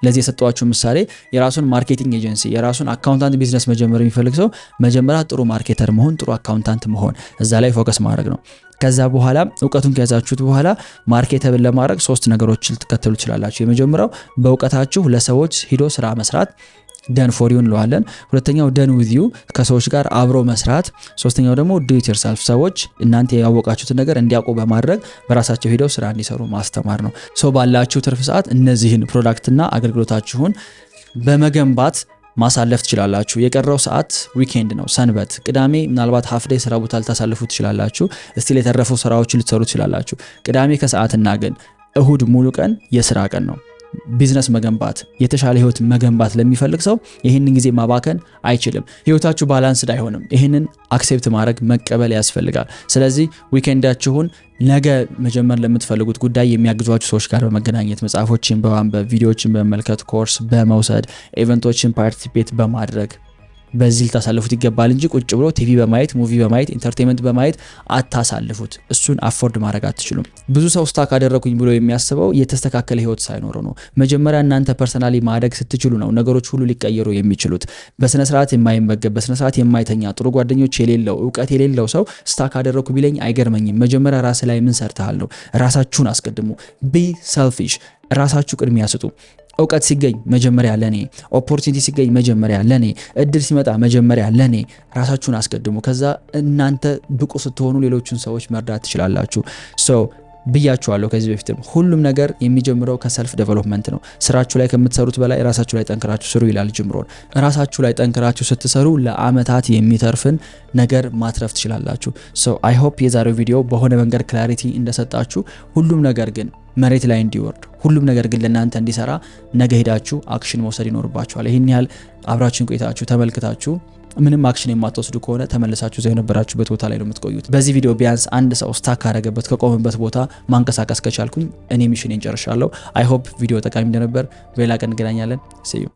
ለዚህ የሰጠዋችሁ ምሳሌ የራሱን ማርኬቲንግ ኤጀንሲ የራሱን አካውንታንት ቢዝነስ መጀመር የሚፈልግ ሰው መጀመሪያ ጥሩ ማርኬተር መሆን፣ ጥሩ አካውንታንት መሆን፣ እዛ ላይ ፎከስ ማድረግ ነው። ከዛ በኋላ እውቀቱን ከያዛችሁት በኋላ ማርኬተብል ለማድረግ 3 ነገሮች ልትከተሉ ትችላላችሁ። የመጀመሪያው በእውቀታችሁ ለሰዎች ሂዶ ስራ መስራት፣ ደን ፎር ዩ እንለዋለን። ሁለተኛው ደን ዊዝ ዩ ከሰዎች ጋር አብሮ መስራት። ሶስተኛው ደግሞ ዱ ኢት ዮርሰልፍ ሰዎች እናንተ ያወቃችሁትን ነገር እንዲያውቁ በማድረግ በራሳቸው ሄደው ስራ እንዲሰሩ ማስተማር ነው። ባላችሁ ትርፍ ሰዓት እነዚህን ፕሮዳክትና አገልግሎታችሁን በመገንባት ማሳለፍ ትችላላችሁ። የቀረው ሰዓት ዊኬንድ ነው፣ ሰንበት፣ ቅዳሜ ምናልባት ሃፍ ዴይ ስራ ቦታ ልታሳልፉ ትችላላችሁ። እስቲል የተረፈው ስራዎችን ልትሰሩ ትችላላችሁ። ቅዳሜ ከሰዓትና ግን እሁድ ሙሉ ቀን የስራ ቀን ነው። ቢዝነስ መገንባት የተሻለ ህይወት መገንባት ለሚፈልግ ሰው ይህንን ጊዜ ማባከን አይችልም። ህይወታችሁ ባላንስድ አይሆንም። ይህንን አክሴፕት ማድረግ መቀበል ያስፈልጋል። ስለዚህ ዊኬንዳችሁን ነገ መጀመር ለምትፈልጉት ጉዳይ የሚያግዟችሁ ሰዎች ጋር በመገናኘት መጽሐፎችን በማንበብ ቪዲዮዎችን በመመልከት ኮርስ በመውሰድ ኢቨንቶችን ፓርቲሲፔት በማድረግ በዚህ ልታሳልፉት ይገባል እንጂ ቁጭ ብሎ ቲቪ በማየት ሙቪ በማየት ኢንተርቴይንመንት በማየት አታሳልፉት። እሱን አፎርድ ማድረግ አትችሉም። ብዙ ሰው ስታክ አደረኩኝ ብሎ የሚያስበው የተስተካከለ ህይወት ሳይኖረው ነው። መጀመሪያ እናንተ ፐርሰናሊ ማደግ ስትችሉ ነው ነገሮች ሁሉ ሊቀየሩ የሚችሉት። በስነ ስርዓት የማይመገብ በስነ ስርዓት የማይተኛ ጥሩ ጓደኞች የሌለው እውቀት የሌለው ሰው ስታክ አደረኩ ቢለኝ አይገርመኝም። መጀመሪያ ራስ ላይ ምን ሰርተሃል ነው። ራሳችሁን አስቀድሙ። ቢ ሰልፊሽ፣ ራሳችሁ ቅድሚያ ስጡ። እውቀት ሲገኝ መጀመሪያ ለኔ፣ ኦፖርቹኒቲ ሲገኝ መጀመሪያ ለኔ፣ እድል ሲመጣ መጀመሪያ ለኔ። ራሳችሁን አስቀድሙ። ከዛ እናንተ ብቁ ስትሆኑ ሌሎችን ሰዎች መርዳት ትችላላችሁ። ብያችኋለሁ ከዚህ በፊትም ሁሉም ነገር የሚጀምረው ከሰልፍ ዴቨሎፕመንት ነው። ስራችሁ ላይ ከምትሰሩት በላይ ራሳችሁ ላይ ጠንክራችሁ ስሩ ይላል ጅምሮን። ራሳችሁ ላይ ጠንክራችሁ ስትሰሩ ለአመታት የሚተርፍን ነገር ማትረፍ ትችላላችሁ። አይ ሆፕ የዛሬው ቪዲዮ በሆነ መንገድ ክላሪቲ እንደሰጣችሁ፣ ሁሉም ነገር ግን መሬት ላይ እንዲወርድ ሁሉም ነገር ግን ለእናንተ እንዲሰራ ነገ ሄዳችሁ አክሽን መውሰድ ይኖርባችኋል። ይህን ያህል አብራችሁን ቆይታችሁ ተመልክታችሁ ምንም አክሽን የማትወስዱ ከሆነ ተመልሳችሁ እዛው የነበራችሁበት ቦታ ላይ ነው የምትቆዩት። በዚህ ቪዲዮ ቢያንስ አንድ ሰው ስታክ ካረገበት ከቆመበት ቦታ ማንቀሳቀስ ከቻልኩኝ እኔ ሚሽኔን ጨርሻለሁ። አይ ሆፕ ቪዲዮ ጠቃሚ እንደነበር። በሌላ ቀን እንገናኛለን። see you